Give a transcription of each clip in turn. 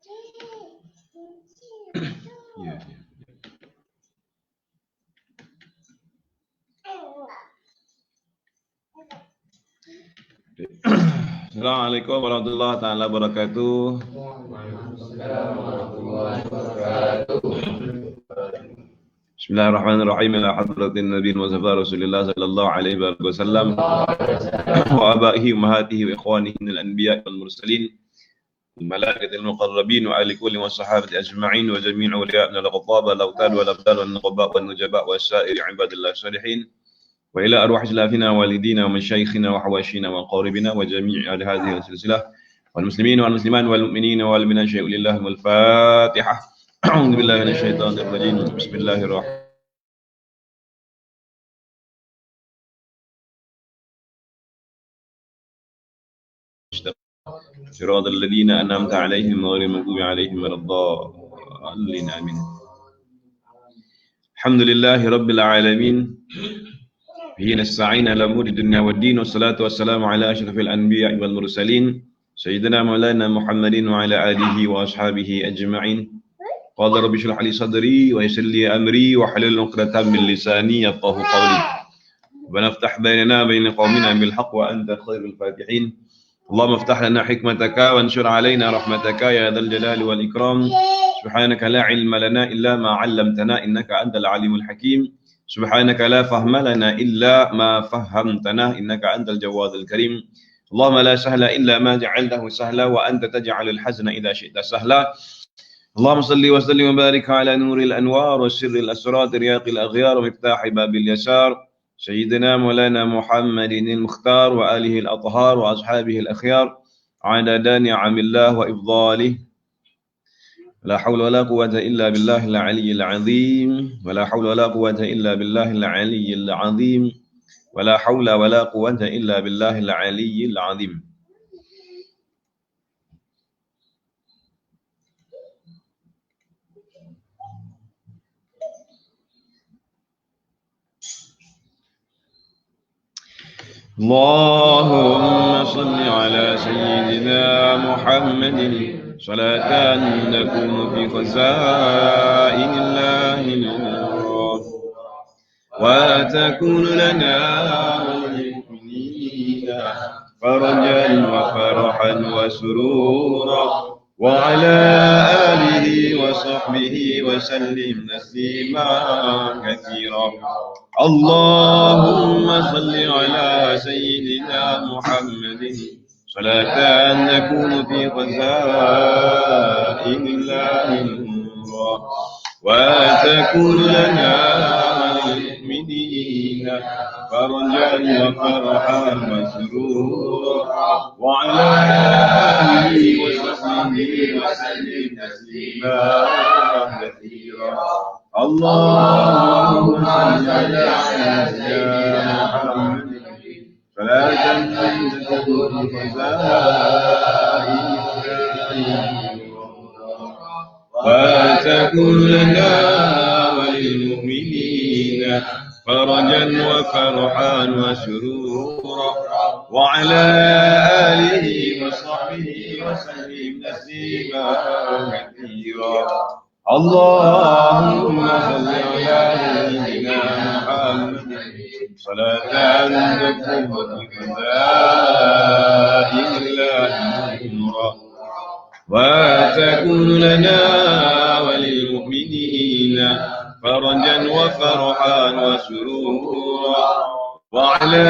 Assalamualaikum warahmatullahi taala wabarakatuh. Bismillahirrahmanirrahim. Ila hadratin Nabi Mustafa Rasulullah sallallahu alaihi wasallam wa abaihi ummahatihi wa ikhwanihi minal anbiya wal mursalin الملائكة المقربين وعلى كل والصحابة أجمعين وجميع أولياءنا الخطاب الأوتاد والأبدال والنقباء والنجباء والسائر عباد الله الصالحين وإلى أرواح أسلافنا والدينا ومشايخنا وحواشينا وقاربنا وجميع أهل هذه السلسلة والمسلمين والمسلمان والمؤمنين والمؤمنات شيء لله والفاتحة. أعوذ بالله من الشيطان الرجيم. بسم الله الرحمن صراط الذين أنعمت عليهم غير المغضوب عليهم ولا الضالين آمين. الحمد لله رب العالمين به نستعين على أمور الدنيا والدين والصلاة والسلام على أشرف الأنبياء والمرسلين سيدنا مولانا محمد وعلى آله وأصحابه أجمعين. قال رب اشرح لي صدري ويسر لي أمري واحلل عقدة من لساني يفقهوا قولي ربنا افتح بيننا وبين قومنا بالحق وأنت خير الفاتحين. اللهم افتح لنا حكمتك وانشر علينا رحمتك يا ذا الجلال والإكرام. سبحانك لا علم لنا إلا ما علمتنا إنك أنت العليم الحكيم. سبحانك لا فهم لنا إلا ما فهمتنا إنك أنت الجواد الكريم. اللهم لا سهل إلا ما جعلته سهلا وأنت تجعل الحزن إذا شئت سهلا. اللهم صل وسلم وبارك على نور الأنوار والسر الأسرار رياض الأغيار ومفتاح باب اليسار سيدنا مولانا محمد المختار وآله الأطهار وأصحابه الأخيار عدد نعم الله وإفضاله. لا حول ولا قوة إلا بالله العلي العظيم. ولا حول ولا قوة إلا بالله العلي العظيم. ولا حول ولا قوة إلا بالله العلي العظيم. اللهم صل على سيدنا محمد صلاة تكون في خزائن الله نورا وتكون لنا وللمؤمنين فرجا وفرحا وسرورا وعلى آله وصحبه وسلم تسليما كثيرا. اللهم صل على سيدنا محمد صلاة تكون في خزائن الله نورا وتكون لنا وللمؤمنين فرجا وفرحا وسرورا وعلى آله وصحبه وسلم تسليما كثيرا. اللهم صل على سيدنا محمد صلاة تكون في خزائن وتكون لنا وللمؤمنين فرجا وفرحا وسرورا وعلى آله وصحبه وسلم تسليما كثيرا. اللهم صل على سيدنا محمد صلاة تكون في خزائن الله نورا وتكون لنا وللمؤمنين فرجا وفرحا وسرورا وعلى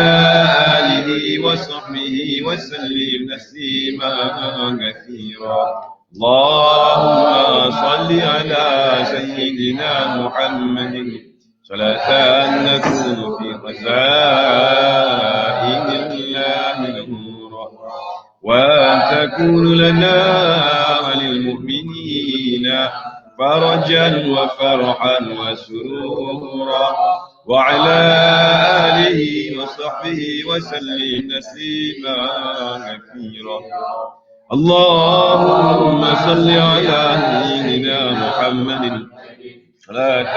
آله وصحبه وسلم تسليما كثيرا. اللهم صل على سيدنا محمد صلاة تكون في خزائن الله نورا وتكون لنا وللمؤمنين فرجا وفرحا وسرورا وعلى آله وصحبه وسلم تسليما كثيرا. اللهم صل على سيدنا محمد صلاة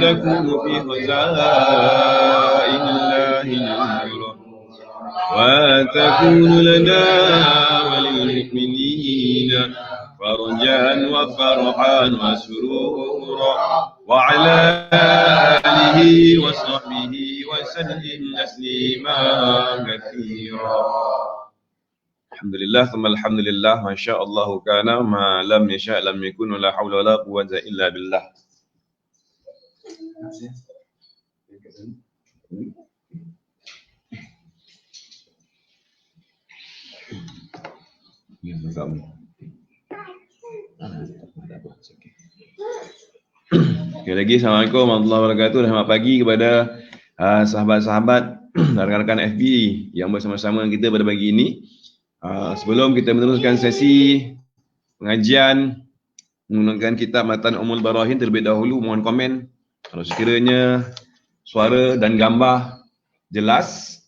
تكون في خزائن الله نورا وتكون لنا وللمؤمنين فرجا وفرحا وسرورا وعلى آله وصحبه وسلم تسليما كثيرا. Alhamdulillah, alhamdulillah, masya Allah kana ma lam yasha lam yakun la haula wala quwwata illa billah. Sekali lagi, Assalamualaikum warahmatullahi wabarakatuh. Selamat pagi kepada sahabat-sahabat dan rekan-rekan FBE yang bersama-sama kita pada pagi ini. Sebelum kita meneruskan sesi pengajian menggunakan kitab Matan Ummul Barahin, terlebih dahulu mohon komen kalau sekiranya suara dan gambar jelas.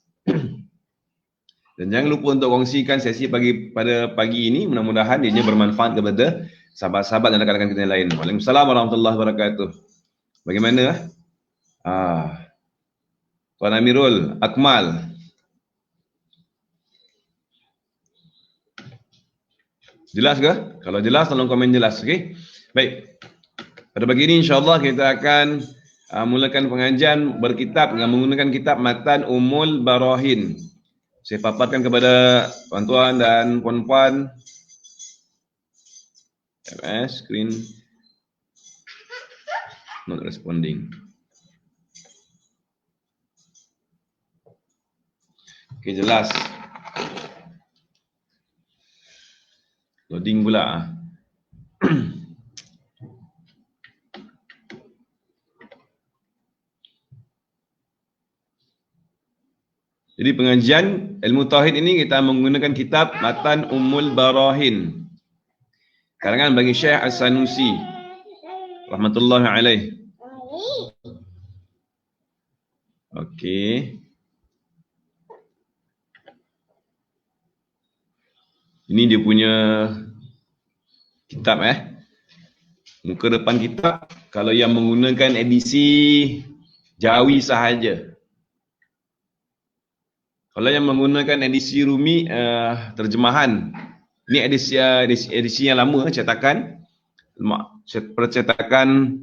Dan jangan lupa untuk kongsikan sesi pada pagi ini, mudah-mudahan ianya bermanfaat kepada sahabat-sahabat dan rakan-rakan kita yang lain. Waalaikumsalam warahmatullahi wabarakatuh. Bagaimana? Tuan Amirul Akmal. Jelas ke? Kalau jelas, tolong komen jelas. Okay? Baik. Pada pagi ini insyaAllah kita akan mulakan pengajian berkitab dengan menggunakan kitab Matan Ummul Barahin. Saya paparkan kepada tuan-tuan dan puan-puan. MS screen not responding. Okey, jelas. Loading pula. Jadi pengajian ilmu tauhid ini kita menggunakan kitab Matan Ummul Barahin, karangan bagi Syekh As-Sanusi rahmatullahi alaih. Okey. Ini dia punya kitab muka depan kitab. Kalau yang menggunakan edisi Jawi sahaja. Kalau yang menggunakan edisi Rumi terjemahan. Ini edisi yang lama, cetakan percetakan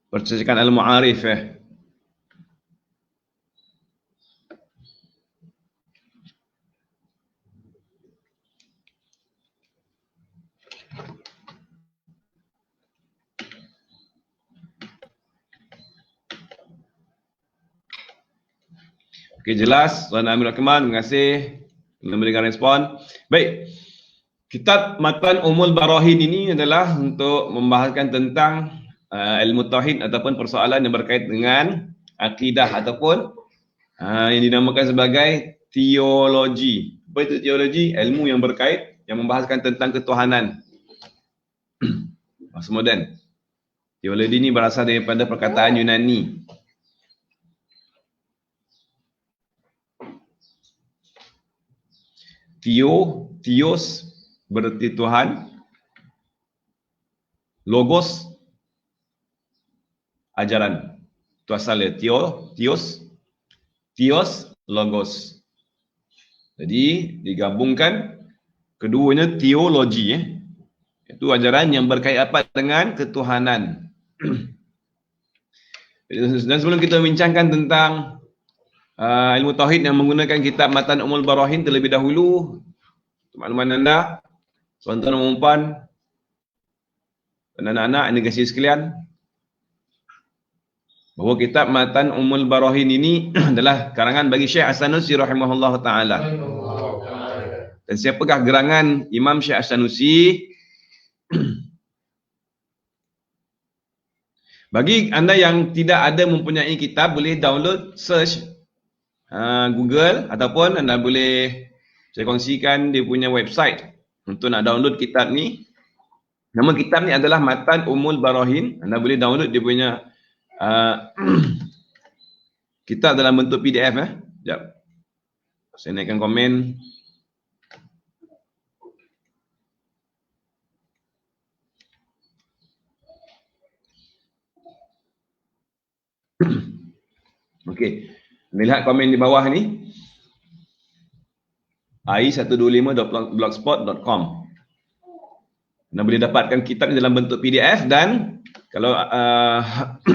percetakan Al-Mu'arif Okey, jelas. Tuan Amir Akmal, terima kasih memberikan respon. Baik. Kitab Matan Ummul Barahin ini adalah untuk membahaskan tentang ilmu tauhid ataupun persoalan yang berkait dengan akidah ataupun yang dinamakan sebagai teologi. Apa itu teologi? Ilmu yang berkait, yang membahaskan tentang ketuhanan. Bahasa moden. Teologi ini berasal daripada perkataan Yunani. Theos berarti Tuhan. Logos, ajaran. Itu asalnya. Theos, logos. Jadi digabungkan keduanya teologi. Itu ajaran yang berkait apa dengan ketuhanan. Dan sebelum kita bincangkan tentang ilmu tauhid yang menggunakan kitab Matan Ummul Barahin terlebih dahulu, makluman anda, tuan-tuan dan puan dan anak-anak yang dikasihi sekalian, bahawa kitab Matan Ummul Barahin ini adalah karangan bagi Syekh As-Sanusi rahimahullah ta'ala. Dan siapakah gerangan Imam Syekh As-Sanusi? Bagi anda yang tidak ada mempunyai kitab, boleh download, search Google, ataupun anda boleh saya kongsikan dia punya website untuk nak download kitab ni. Nama kitab ni adalah Matan Ummul Barahin. Anda boleh download dia punya kitab dalam bentuk PDF. Sekejap. Saya naikkan komen. Okey. Lihat komen di bawah ni. ai125.blogspot.com. Anda boleh dapatkan kitab dalam bentuk PDF, dan kalau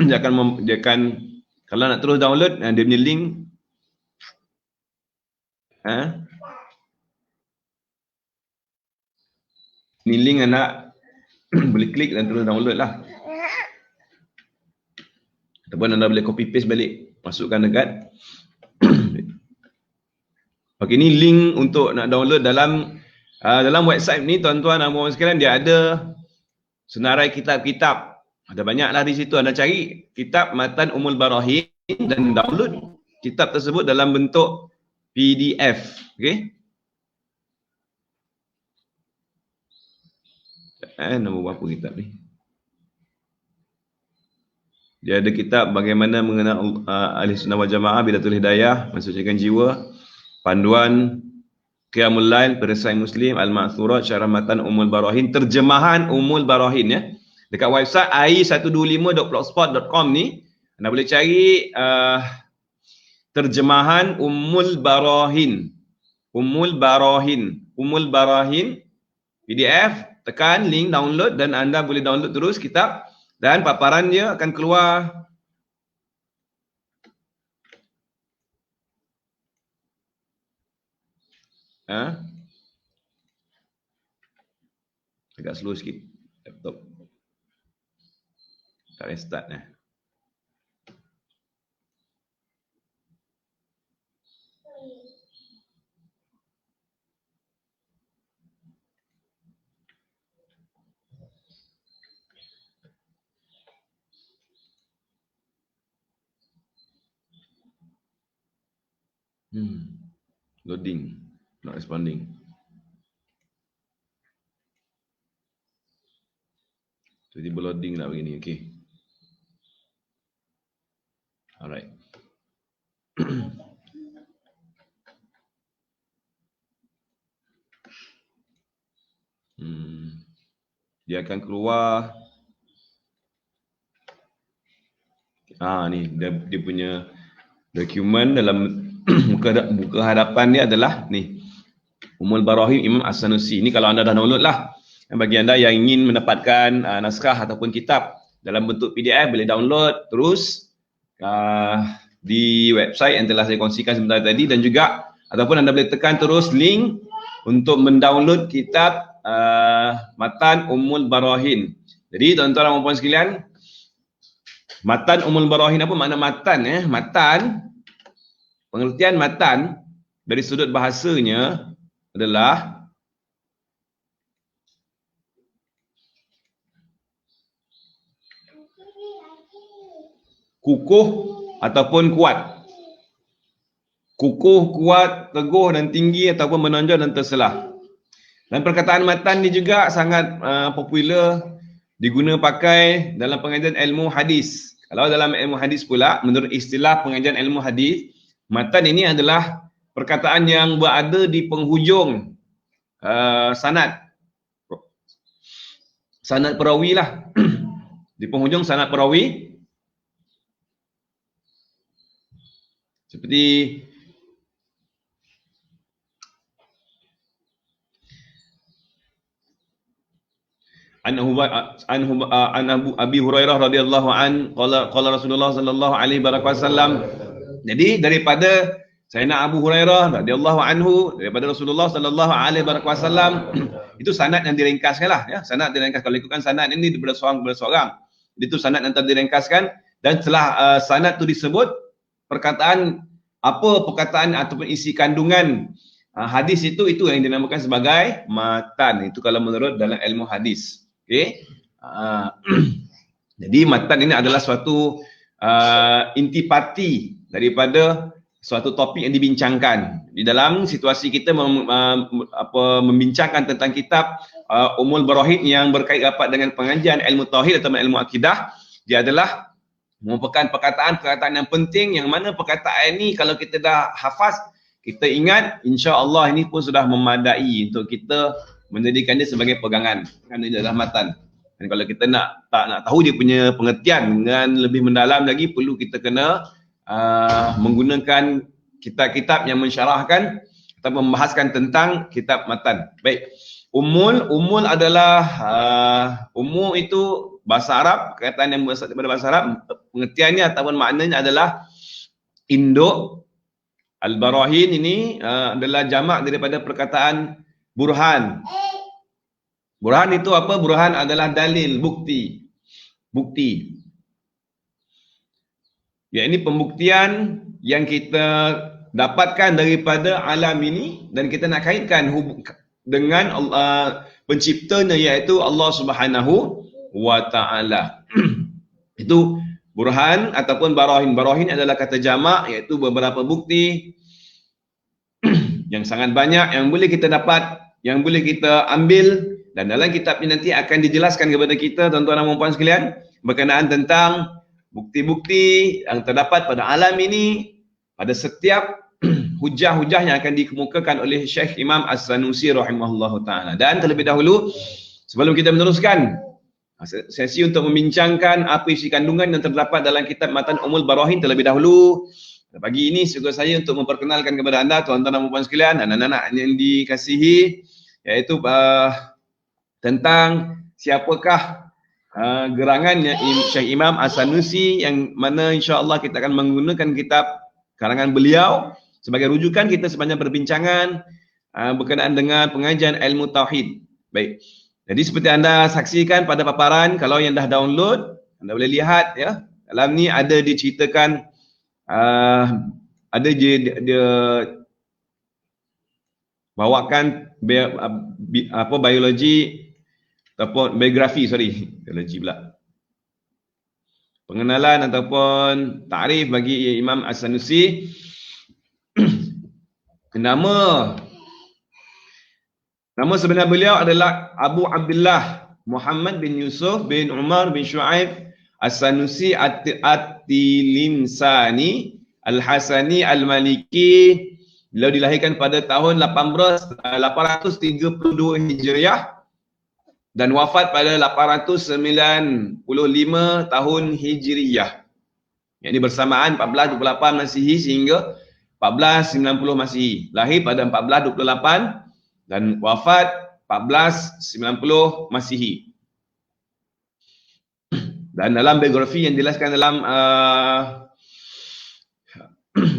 dia akan kalau nak terus download, dia punya link ni link anda boleh klik dan terus download lah. Ataupun anda boleh copy paste balik, masukkan dekat. Okey, ni link untuk nak download dalam website ni, tuan-tuan dan puan sekalian. Dia ada senarai kitab-kitab. Ada banyaklah di situ. Anda cari kitab Matan Ummul Barahin dan download kitab tersebut dalam bentuk PDF. Okey. Nombor berapa kitab ni? Dia ada kitab bagaimana mengenal Ahli Sunnah wal Jamaah, Bidatul Hidayah, mensucikan jiwa, panduan Qiyamul Lail, perisai Muslim, Al-Ma'thurat, Syarah Matan Ummul Barahin, terjemahan Ummul Barahin ya. Dekat website ai125.blogspot.com ni anda boleh cari terjemahan Ummul Barahin. Ummul Barahin PDF, tekan link download dan anda boleh download terus kitab, dan paparan dia akan keluar agak slow sikit laptop. Tak restart loading, not responding. Tiba-tiba loading nak begini. Okey. Alright. Dia akan keluar. Ni dia punya dokumen dalam muka hadapan dia adalah ni. Ummul Barahin Imam As-Sanusi. Ni kalau anda dah download lah. Bagi anda yang ingin mendapatkan naskah ataupun kitab dalam bentuk PDF, boleh download terus di website yang telah saya kongsikan sebentar tadi, dan juga ataupun anda boleh tekan terus link untuk mendownload kitab Matan Ummul Barahin. Jadi tuan-tuan dan puan sekalian, Matan Ummul Barahin, apa makna matan? Matan, pengertian matan dari sudut bahasanya adalah kukuh ataupun kuat. Kukuh, kuat, teguh dan tinggi ataupun menonjol dan terselah. Dan perkataan matan ni juga sangat popular diguna pakai dalam pengajian ilmu hadis. Kalau dalam ilmu hadis pula, menurut istilah pengajian ilmu hadis, matan ini adalah perkataan yang berada di penghujung sanad perawi lah. Di penghujung sanad perawi. Seperti an Abi Hurairah radhiyallahu an qala Rasulullah sallallahu alaihi wasallam. Jadi daripada Sayyidina Abu Hurairah radhiyallahu anhu, daripada Rasulullah sallallahu alaihi wasallam, itu sanad yang diringkaskan lah ya. Sanad diringkas, kalau ikutkan sanad ini daripada seorang kepada seorang, itu sanad yang diringkaskan. Dan setelah sanad itu disebut perkataan ataupun isi kandungan hadis itu yang dinamakan sebagai matan. Itu kalau menurut dalam ilmu hadis. Okey. Jadi matan ini adalah suatu intipati daripada suatu topik yang dibincangkan. Di dalam situasi kita membincangkan tentang kitab Ummul Barahin yang berkait rapat dengan pengajian ilmu tauhid atau ilmu akidah, dia adalah merupakan perkataan-perkataan yang penting, yang mana perkataan ini kalau kita dah hafaz, kita ingat, insya-Allah ini pun sudah memadai untuk kita menjadikan dia sebagai pegangan. Kerana dia adalah matan. Dan kalau kita nak tahu dia punya pengertian dengan lebih mendalam lagi, perlu kita kena menggunakan kitab-kitab yang mensyarahkan atau membahaskan tentang kitab matan. Baik. Umul adalah umul itu bahasa Arab, perkataan yang berasal daripada bahasa Arab, pengertiannya ataupun maknanya adalah induk. Al-barahin ini adalah jamak daripada perkataan burhan. Burhan itu apa? Burhan adalah dalil, bukti. Bukti. Ya, ini pembuktian yang kita dapatkan daripada alam ini dan kita nak kaitkan dengan penciptanya, iaitu Allah Subhanahu wa Ta'ala. Itu burhan ataupun barahin. Barahin adalah kata jamak, iaitu beberapa bukti yang sangat banyak yang boleh kita dapat, yang boleh kita ambil, dan dalam kitab ini nanti akan dijelaskan kepada kita, tuan-tuan dan puan sekalian, berkenaan tentang bukti-bukti yang terdapat pada alam ini, pada setiap hujah-hujah yang akan dikemukakan oleh Syekh Imam As-Sanusi rahimahullahu ta'ala. Dan terlebih dahulu, sebelum kita meneruskan sesi untuk membincangkan apa isi kandungan yang terdapat dalam kitab Matan Umul Barahin, terlebih dahulu pagi ini suka saya untuk memperkenalkan kepada anda, tuan-tuan dan puan sekalian, anak-anak yang dikasihi, iaitu tentang siapakah gerangannya Syekh Imam As-Sanusi, yang mana insya-Allah kita akan menggunakan kitab karangan beliau sebagai rujukan kita sepanjang perbincangan berkenaan dengan pengajian ilmu tauhid. Baik. Jadi seperti anda saksikan pada paparan, kalau yang dah download, anda boleh lihat ya. Dalam ni ada diceritakan ada dia bawakan biologi ataupun biografi, biologi pula. Pengenalan ataupun takrif bagi Imam As-Sanusi. Nama sebenar beliau adalah Abu Abdullah Muhammad bin Yusuf bin Umar bin Shu'aib As-Sanusi At-Tilimsani Al-Hasani Al-Maliki. Beliau dilahirkan pada tahun 832 Hijriah dan wafat pada 895 tahun Hijriyah. Yang ini bersamaan 1428 Masihi sehingga 1490 Masihi. Lahir pada 1428 dan wafat 1490 Masihi. Dan dalam biografi yang dijelaskan dalam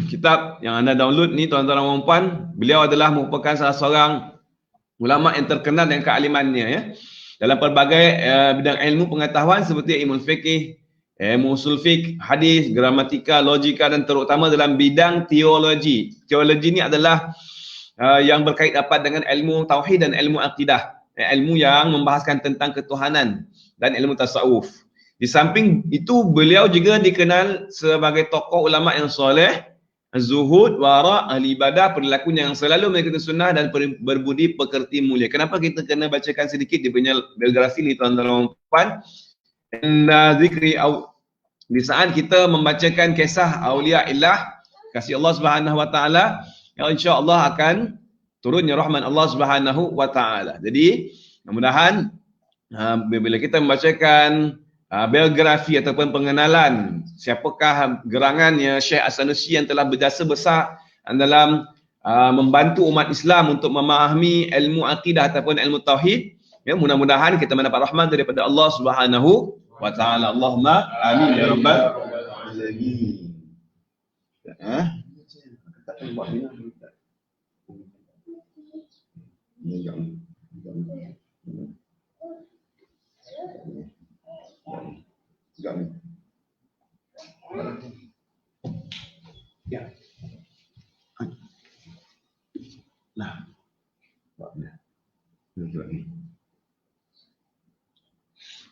kitab yang anda download ni, tuan-tuan dan puan, beliau adalah merupakan salah seorang ulama yang terkenal dengan kealimannya ya. Dalam pelbagai bidang ilmu pengetahuan seperti ilmu fiqih, ilmu usul fiqh, hadis, gramatika, logika, dan terutama dalam bidang teologi. Teologi ni adalah yang berkait dapat dengan ilmu tauhid dan ilmu akidah, ilmu yang membahaskan tentang ketuhanan dan ilmu tasawuf. Di samping itu, beliau juga dikenal sebagai tokoh ulama yang soleh, zuhud, wara, ahli ibadah, perilakunya yang selalu mengikuti sunnah dan berbudi pekerti mulia. Kenapa kita kena bacakan sedikit dia punya biografi ni, tuan-tuan dan puan? Zikri di saat kita membacakan kisah aulia illah, kasih Allah Subhanahu wa taala, yang insya-Allah akan turunnya rahmat Allah Subhanahu wa taala. Jadi, mudah-mudahan bila kita membacakan biografi ataupun pengenalan siapakah gerangannya Syekh As-Sanusi yang telah berjasa besar dalam membantu umat Islam untuk memahami ilmu akidah ataupun ilmu tauhid, ya, mudah-mudahan kita mendapat rahmat daripada Allah Subhanahu wa taala. Allahumma amin ya rabbal alamin. Ya. Nah.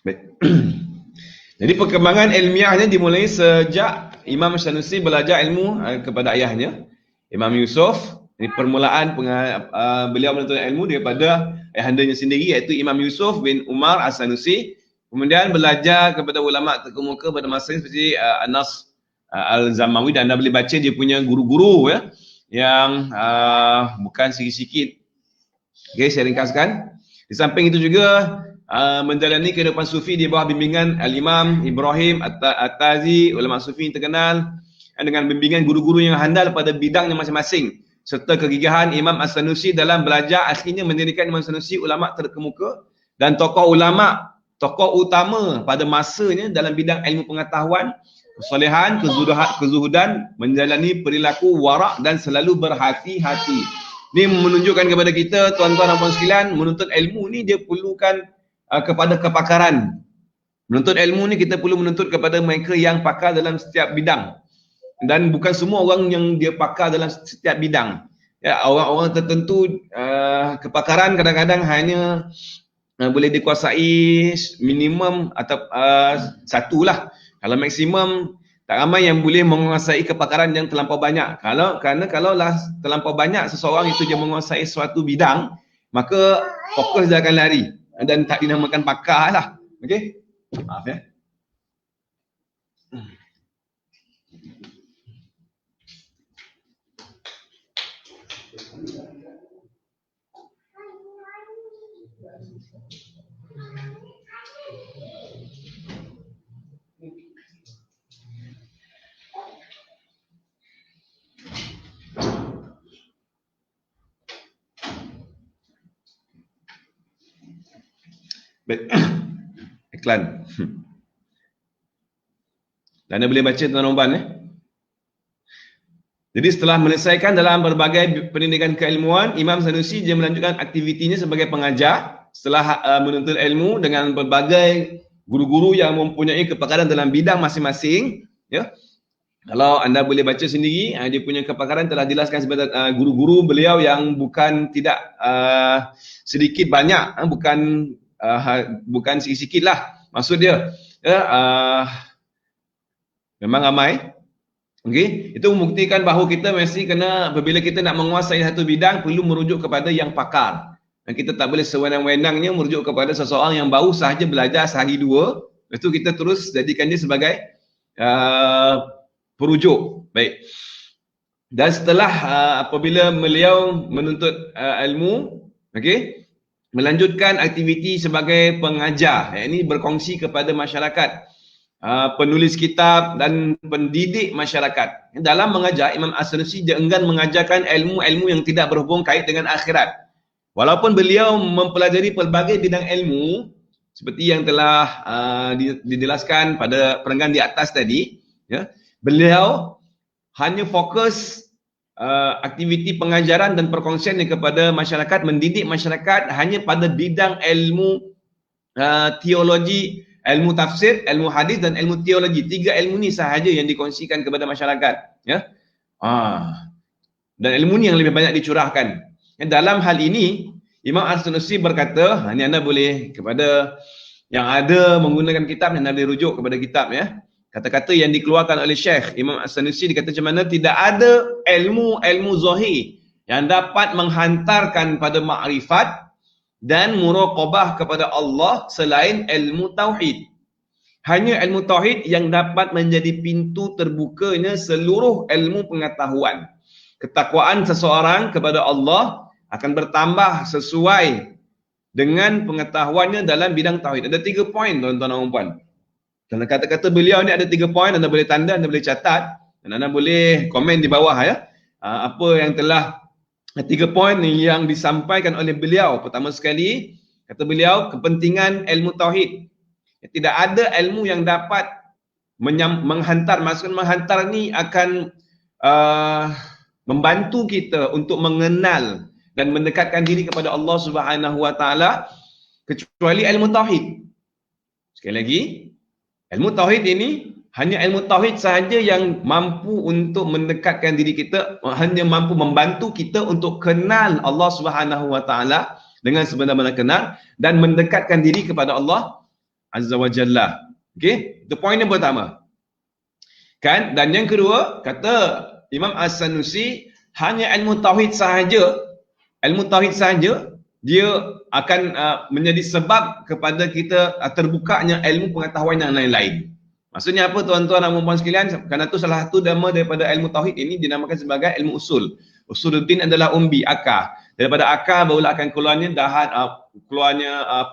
Baik. Jadi perkembangan ilmiahnya dimulai sejak Imam Sanusi belajar ilmu kepada ayahnya, Imam Yusuf. Ini permulaan beliau menuntut ilmu daripada ayahandanya sendiri, iaitu Imam Yusuf bin Umar As-Sanusi. Kemudian belajar kepada ulama terkemuka pada masa seperti Anas Al-Zamawi, dan anda boleh baca dia punya guru-guru ya, yang bukan sikit-sikit. Okay, saya ringkaskan. Di samping itu juga menjalani kehidupan sufi di bawah bimbingan Al-Imam Ibrahim At-Tazi, ulama sufi yang terkenal. dengan bimbingan guru-guru yang handal pada bidangnya masing-masing serta kegigihan Imam As-Sanusi dalam belajar, akhirnya mendirikan Imam Sanusi ulama terkemuka dan tokoh ulama, tokoh utama pada masanya dalam bidang ilmu pengetahuan, kesolehan, kezuhudan, menjalani perilaku warak dan selalu berhati-hati. Ini menunjukkan kepada kita, tuan-tuan dan puan sekalian, menuntut ilmu ni dia perlukan kepada kepakaran. Menuntut ilmu ni kita perlu menuntut kepada mereka yang pakar dalam setiap bidang. Dan bukan semua orang yang dia pakar dalam setiap bidang. Ya, orang-orang tertentu kepakaran kadang-kadang hanya boleh dikuasai minimum atau satulah. Kalau maksimum tak ramai yang boleh menguasai kepakaran yang terlampau banyak. Kerana kalaulah terlampau banyak seseorang itu dia menguasai suatu bidang, maka fokus dia akan lari dan tak dinamakan pakar lah. Okey? Maaf ya. Baik. Iklan. Dan anda boleh baca tuan Romban Jadi setelah menyelesaikan dalam berbagai pendidikan keilmuan, Imam Sanusi dia melanjutkan aktivitinya sebagai pengajar setelah menuntut ilmu dengan berbagai guru-guru yang mempunyai kepakaran dalam bidang masing-masing. Ya. Kalau anda boleh baca sendiri, dia punya kepakaran telah dijelaskan sebagai guru-guru beliau yang bukan tidak sedikit banyak, bukan sikit-sikit lah. Maksud dia, memang ramai. Okey, itu membuktikan bahawa kita mesti kena, apabila kita nak menguasai satu bidang, perlu merujuk kepada yang pakar. Dan kita tak boleh sewenang-wenangnya merujuk kepada seseorang yang baru sahaja belajar sehari dua, lepas tu kita terus jadikan dia sebagai perujuk. Baik. Dan setelah apabila beliau menuntut ilmu, okey, melanjutkan aktiviti sebagai pengajar, ini berkongsi kepada masyarakat, penulis kitab dan pendidik masyarakat. Dalam mengajar, Imam As-Sanusi dia enggan mengajarkan ilmu-ilmu yang tidak berhubung kait dengan akhirat. Walaupun beliau mempelajari pelbagai bidang ilmu seperti yang telah dijelaskan pada perenggan di atas tadi, ya, beliau hanya fokus aktiviti pengajaran dan perkongsian kepada masyarakat, mendidik masyarakat hanya pada bidang ilmu teologi, ilmu tafsir, ilmu hadis dan ilmu teologi. 3 ilmu ni sahaja yang dikongsikan kepada masyarakat, ya. Dan ilmu ni yang lebih banyak dicurahkan. Dalam hal ini, Imam As-Sanusi berkata, ini anda boleh kepada yang ada menggunakan kitab, anda boleh rujuk kepada kitab, ya. Kata-kata yang dikeluarkan oleh Syekh Imam As-Sanusi dikata macam mana, tidak ada ilmu zahir yang dapat menghantarkan pada makrifat dan muraqabah kepada Allah selain ilmu tauhid. Hanya ilmu tauhid yang dapat menjadi pintu terbukanya seluruh ilmu pengetahuan. Ketakwaan seseorang kepada Allah akan bertambah sesuai dengan pengetahuannya dalam bidang tauhid. Ada 3 poin tuan-tuan dan puan. Dalam kata-kata beliau ni ada 3 poin, anda boleh tanda, anda boleh catat dan anda boleh komen di bawah, ya. Apa yang telah 3 poin yang disampaikan oleh beliau. Pertama sekali, kata beliau, kepentingan ilmu tauhid. Tidak ada ilmu yang dapat menghantar, maksudnya menghantar ni akan membantu kita untuk mengenal dan mendekatkan diri kepada Allah Subhanahu Wa Taala kecuali ilmu tauhid. Sekali lagi, ilmu tauhid ini hanya ilmu tauhid sahaja yang mampu untuk mendekatkan diri kita, hanya mampu membantu kita untuk kenal Allah Subhanahu Wa Taala dengan sebenar-benar kenal dan mendekatkan diri kepada Allah Azza wa Jalla. Okey, itu poin yang pertama. Kan? Dan yang kedua, kata Imam As-Sanusi, hanya ilmu tauhid sahaja, dia akan menjadi sebab kepada kita terbukanya ilmu pengetahuan yang lain-lain. Maksudnya apa tuan-tuan dan puan-puan sekalian? Kerana itu salah satu nama daripada ilmu tauhid ini dinamakan sebagai ilmu usul. Usuluddin adalah umbi, akar. Daripada akar barulah akan keluarnya dahan,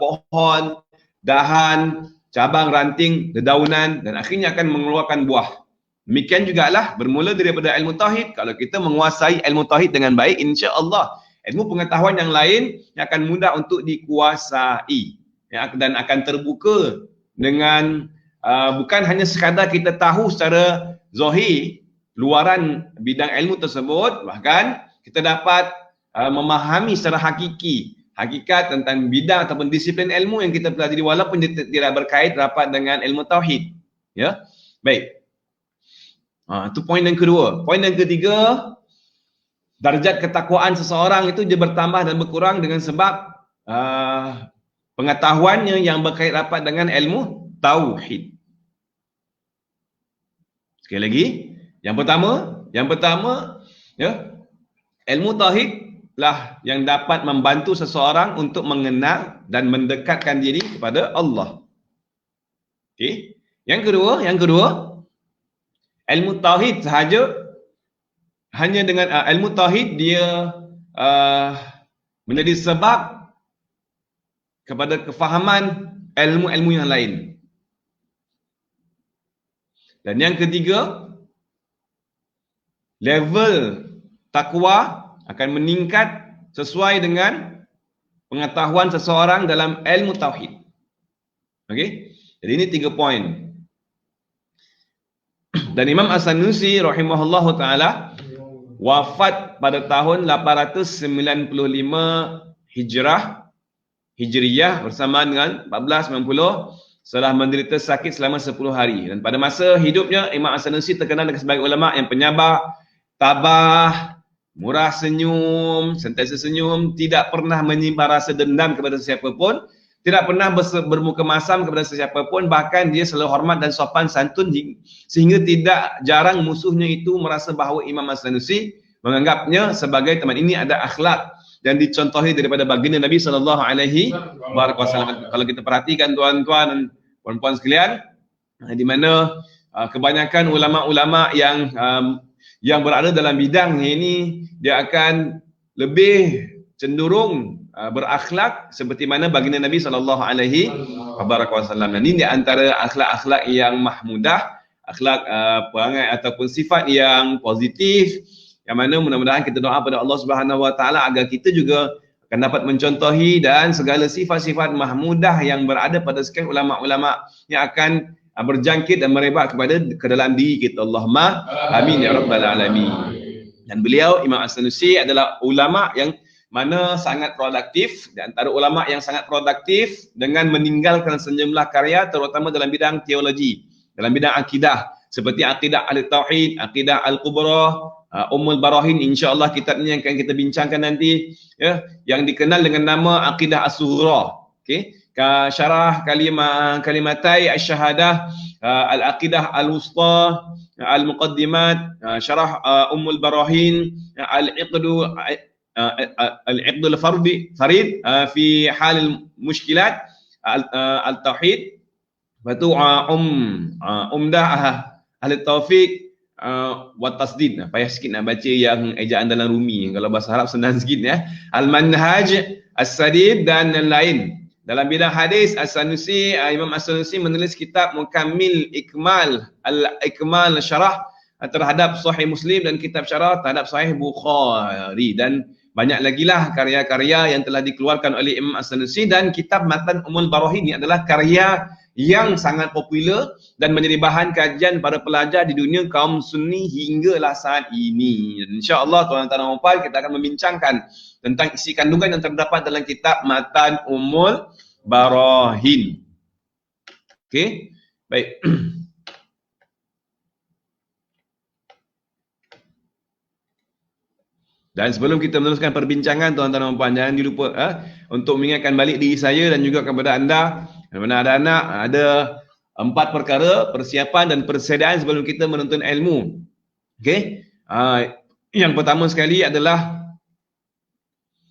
pohon, dahan, cabang, ranting, dedaunan dan akhirnya akan mengeluarkan buah. Demikian jugalah bermula daripada ilmu tauhid. Kalau kita menguasai ilmu tauhid dengan baik, insya-Allah ilmu pengetahuan yang lain yang akan mudah untuk dikuasai, ya, dan akan terbuka dengan bukan hanya sekadar kita tahu secara zahir luaran bidang ilmu tersebut, bahkan kita dapat memahami secara hakikat tentang bidang ataupun disiplin ilmu yang kita pelajari walaupun dia tidak berkait rapat dengan ilmu tauhid. Ya, baik. Itu poin yang kedua. Poin yang ketiga, darjat ketakwaan seseorang itu dia bertambah dan berkurang dengan sebab pengetahuannya yang berkait rapat dengan ilmu tauhid. Sekali lagi, yang pertama, ya, ilmu tauhid lah yang dapat membantu seseorang untuk mengenal dan mendekatkan diri kepada Allah. Okey. Yang kedua, ilmu tauhid sahaja, hanya dengan ilmu tauhid dia menjadi sebab kepada kefahaman ilmu-ilmu yang lain. Dan yang ketiga, level takwa akan meningkat sesuai dengan pengetahuan seseorang dalam ilmu tauhid. Okey? Jadi ini 3 poin. Dan Imam As-Sanusi rahimahullahu taala wafat pada tahun 895 Hijriyah bersamaan dengan 1490 setelah menderita sakit selama 10 hari. Dan pada masa hidupnya Imam As-Sanusi terkenal sebagai ulama yang penyabar, tabah, murah senyum, sentiasa senyum, tidak pernah menyimpan rasa dendam kepada sesiapa pun, tidak pernah bermuka masam kepada sesiapa pun, bahkan dia selalu hormat dan sopan santun sehingga tidak jarang musuhnya itu merasa bahawa Imam As-Sanusi menganggapnya sebagai teman. Ini ada akhlak dan dicontohi daripada baginda Nabi SAW. Kalau kita perhatikan tuan-tuan dan puan-puan sekalian, di mana kebanyakan ulama-ulama yang berada dalam bidang ini, dia akan lebih cenderung berakhlak seperti mana baginda Nabi SAW. Dan ini di antara akhlak-akhlak yang mahmudah, akhlak perangai ataupun sifat yang positif, yang mana mudah-mudahan kita doa pada Allah Subhanahu Wa Taala agar kita juga akan dapat mencontohi dan segala sifat-sifat mahmudah yang berada pada sekian ulama-ulama yang akan berjangkit dan merebak ke dalam diri kita. Allahumma amin ya rabbal alamin. Dan beliau Imam As-Sanusi adalah ulama yang mana sangat produktif, di antara ulama yang sangat produktif dengan meninggalkan sejumlah karya terutama dalam bidang teologi, dalam bidang akidah, seperti akidah al-tauhid, akidah al-kubra, Ummul Barahin, insya-Allah kitab ini yang akan kita bincangkan nanti, ya, yang dikenal dengan nama akidah as-sughra. Okey, syarah kalimatai asy-syahadah, al-aqidah al-wusta, al-muqaddimat, syarah Ummul Barahin, al-iqdu al-farid fi hal mushkilat al-tauhid, batu umdah ahli taufiq wa tasdid. Payah sikit nak baca yang ejaan dalam Rumi, kalau bahasa Arab senang sikit ya. Al-manhaj as-sadid dan lain. Dalam bidang hadis, As-Sanusi, Imam As-Sanusi menulis kitab Mukammil Ikmal, Al-Ikmal Syarah terhadap Sahih Muslim dan kitab syarah terhadap Sahih Bukhari, dan banyak lagi lah karya-karya yang telah dikeluarkan oleh Imam As-Sanusi. Dan kitab Matan Ummul Barahin ini adalah karya yang sangat popular dan menjadi bahan kajian para pelajar di dunia kaum Sunni hinggalah saat ini. InsyaAllah tuan-tuan dan puan, kita akan membincangkan tentang isi kandungan yang terdapat dalam kitab Matan Ummul Barahin. Okey, baik. Dan sebelum kita meneruskan perbincangan tuan-tuan dan puan, jangan dilupa untuk mengingatkan balik diri saya dan juga kepada anda, mana ada anak, ada 4 perkara persiapan dan persediaan sebelum kita menuntut ilmu. Okey, yang pertama sekali adalah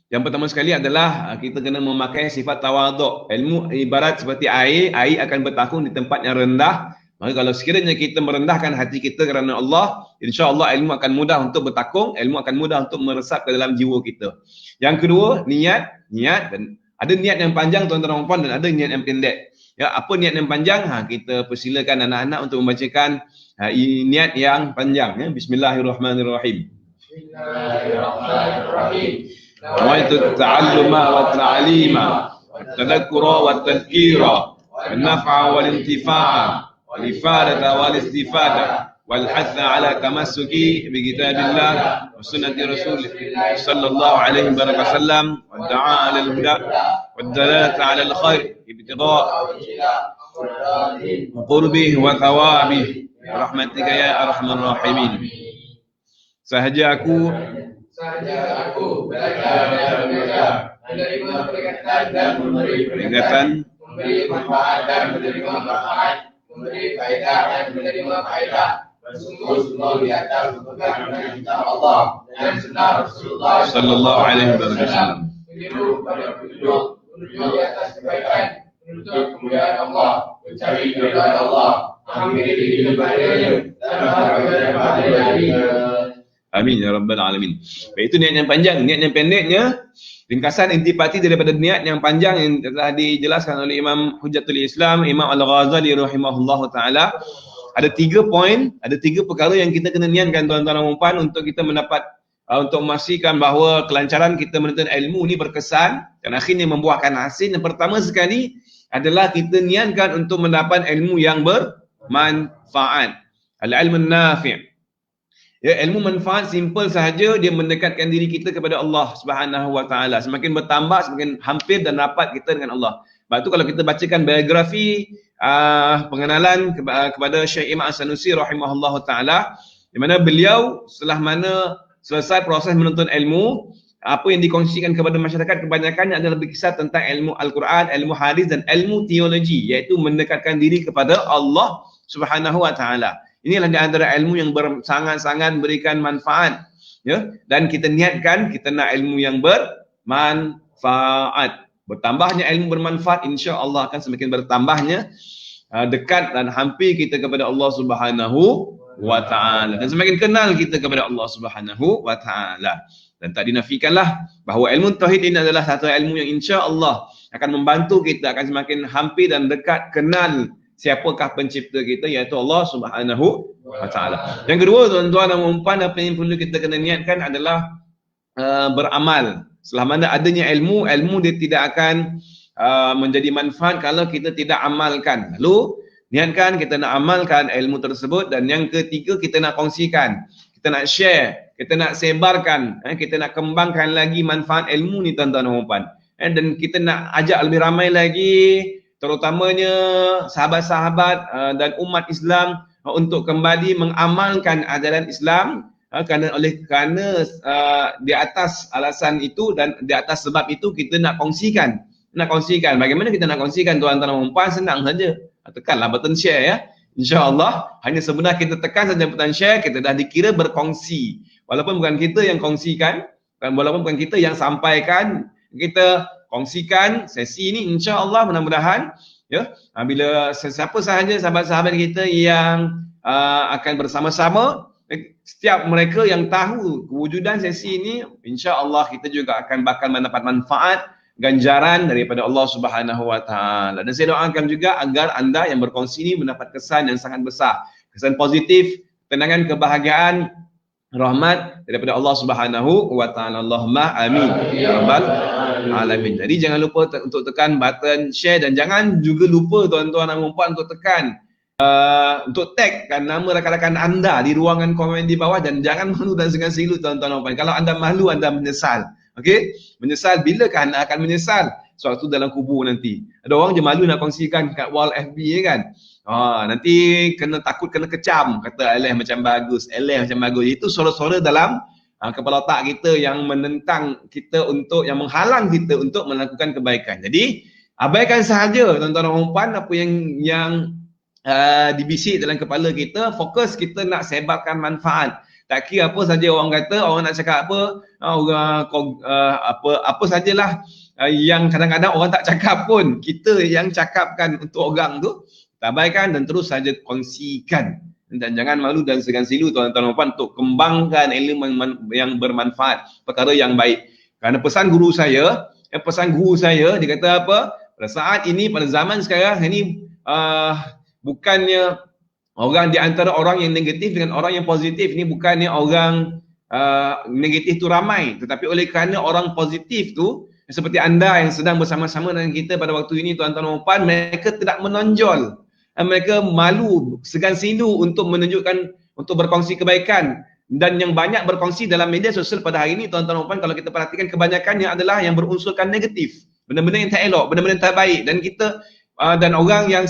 kita kena memakai sifat tawaduk. Ilmu ibarat seperti air akan bertakung di tempat yang rendah. Maka kalau sekiranya kita merendahkan hati kita kerana Allah, insya-Allah ilmu akan mudah untuk bertakung, ilmu akan mudah untuk meresap ke dalam jiwa kita. Yang kedua, niat, dan ada niat yang panjang tuan-tuan dan puan dan ada niat yang pendek. Ya, apa niat yang panjang? Kita persilakan anak-anak untuk membacakan Niat yang panjang ya. Bismillahirrahmanirrahim. Bismillahirrahmanirrahim. Nawaitu at-ta'alluma wa at-ta'lima wa at-tadhakkura wa at-tadhkira wa an-naf'a wal intifa'a wal ifadata wal istifada wal hatha ala tamassuki bi kitabillah wa sunnati rasulih sallallahu alaihi wasallam wa da'a 'ala al-huda wa ad-dalalata 'ala al-khair ibtigha' wa qurbih wa thawabih bi rahmatika ya arhamar rahimin. Sahaja aku belajar dan mengajar, menerima peringatan dan memberi peringatan, memberi manfaat dan menerima manfaat, memberi faedah dan menerima faedah, bersungguh-sungguh di atas pegang dengan kitab Allah dan sunnah Rasulullah sallallahu alaihi wasallam, menyeru pada penduduk di atas kebaikan, menuntut kemuliaan Allah, mencari ridha Allah, mengambil diri kepadanya dan berharap kepadanya. Amin ya rabbal alamin. Baik, itu niat yang panjang. Niat yang pendeknya ringkasan intipati daripada niat yang panjang yang telah dijelaskan oleh Imam Hujjatul Islam Imam Al-Ghazali rahimahullahu taala. Ada 3 poin, ada 3 perkara yang kita kena niatkan tuan-tuan dan puan untuk kita mendapat untuk memastikan bahawa kelancaran kita menuntut ilmu ni berkesan dan akhirnya membuahkan hasil. Yang pertama sekali adalah kita niatkan untuk mendapat ilmu yang bermanfaat. Al-ilmu nafi'. Ya, ilmu manfaat simple sahaja, dia mendekatkan diri kita kepada Allah Subhanahu wa taala. Semakin bertambah, semakin hampir dan rapat kita dengan Allah. Sebab tu kalau kita bacakan biografi pengenalan kepada Syekh Imam As-Sanusi rahimahullahu taala, di mana beliau setelah mana selesai proses menuntut ilmu, apa yang dikongsikan kepada masyarakat kebanyakannya adalah berkisar tentang ilmu Al-Quran, ilmu hadis dan ilmu teologi, iaitu mendekatkan diri kepada Allah Subhanahu wa taala. Inilah di antara ilmu yang sangat-sangat memberikan manfaat, ya. Dan kita niatkan kita nak ilmu yang bermanfaat. Bertambahnya ilmu bermanfaat, insya-Allah akan semakin bertambahnya dekat dan hampir kita kepada Allah Subhanahu wa taala, dan semakin kenal kita kepada Allah Subhanahu wa taala. Dan tak dinafikanlah bahawa ilmu tauhid ini adalah satu ilmu yang insya-Allah akan membantu kita akan semakin hampir dan dekat kenal siapakah pencipta kita, iaitu Allah Subhanahu wa taala. Yang kedua, tuan-tuan dan puan, apa yang perlu kita kena niatkan adalah beramal. Selama adanya ilmu dia tidak akan menjadi manfaat kalau kita tidak amalkan. Lalu niatkan kita nak amalkan ilmu tersebut. Dan yang ketiga, kita nak kongsikan, kita nak share, kita nak sebarkan, kita nak kembangkan lagi manfaat ilmu ni tuan-tuan dan puan. Dan kita nak ajak lebih ramai lagi, terutamanya sahabat-sahabat dan umat Islam untuk kembali mengamalkan ajaran Islam, kerana di atas alasan itu dan di atas sebab itu kita nak kongsikan. Bagaimana kita nak kongsikan tuan-tuan dan puan? Senang saja, tekanlah button share ya. InsyaAllah hanya sebenarnya kita tekan saja button share, kita dah dikira berkongsi. Walaupun bukan kita yang kongsikan dan walaupun bukan kita yang sampaikan, kita kongsikan sesi ini, insya-Allah mudah-mudahan ya, bila sesiapa sahaja sahabat-sahabat kita yang akan bersama-sama, setiap mereka yang tahu kewujudan sesi ini, insya-Allah kita juga akan bakal mendapat manfaat ganjaran daripada Allah Subhanahu wa taala. Dan saya doakan juga agar anda yang berkongsi ini mendapat kesan yang sangat besar, kesan positif, ketenangan, kebahagiaan, rahmat daripada Allah Subhanahu wa taala. Allahumma amin ya rabbal alamin. Jadi jangan lupa untuk tekan button share, dan jangan juga lupa tuan-tuan dan puan untuk tekan untuk tagkan nama rakan-rakan anda di ruangan komen di bawah, dan jangan malu dan segan silu tuan-tuan dan puan. Kalau anda malu, anda menyesal. Okey? Menyesal, bilakah anda akan menyesal? Suatu dalam kubur nanti. Ada orang je malu nak kongsikan kat wall FB kan. Nanti takut kena kecam, kata eleh macam bagus, itu suara-suara dalam kepala otak kita yang menentang kita untuk, yang menghalang kita untuk melakukan kebaikan. Jadi abaikan sahaja tuan-tuan dan puan apa yang dibisik dalam kepala kita. Fokus kita nak sebarkan manfaat. Tak kira apa saja orang kata, orang nak cakap apa, apa sajalah yang kadang-kadang orang tak cakap pun, kita yang cakapkan untuk orang tu. Abaikan dan terus saja kongsikan, dan jangan malu dan segan silu tuan-tuan dan puan untuk kembangkan ilmu yang bermanfaat, perkara yang baik. Kerana pesan guru saya dia kata apa? Pada saat ini, pada zaman sekarang ini, bukannya Orang di antara orang yang negatif dengan orang yang positif ni bukannya orang negatif tu ramai, tetapi oleh kerana orang positif tu seperti anda yang sedang bersama-sama dengan kita pada waktu ini tuan-tuan dan puan, mereka tidak menonjol. Mereka malu, segan silu untuk menunjukkan, untuk berkongsi kebaikan. Dan yang banyak berkongsi dalam media sosial pada hari ini tuan-tuan dan puan, kalau kita perhatikan kebanyakannya adalah yang berunsurkan negatif. Benda-benda yang tak elok, benda-benda yang tak baik. Dan kita dan orang yang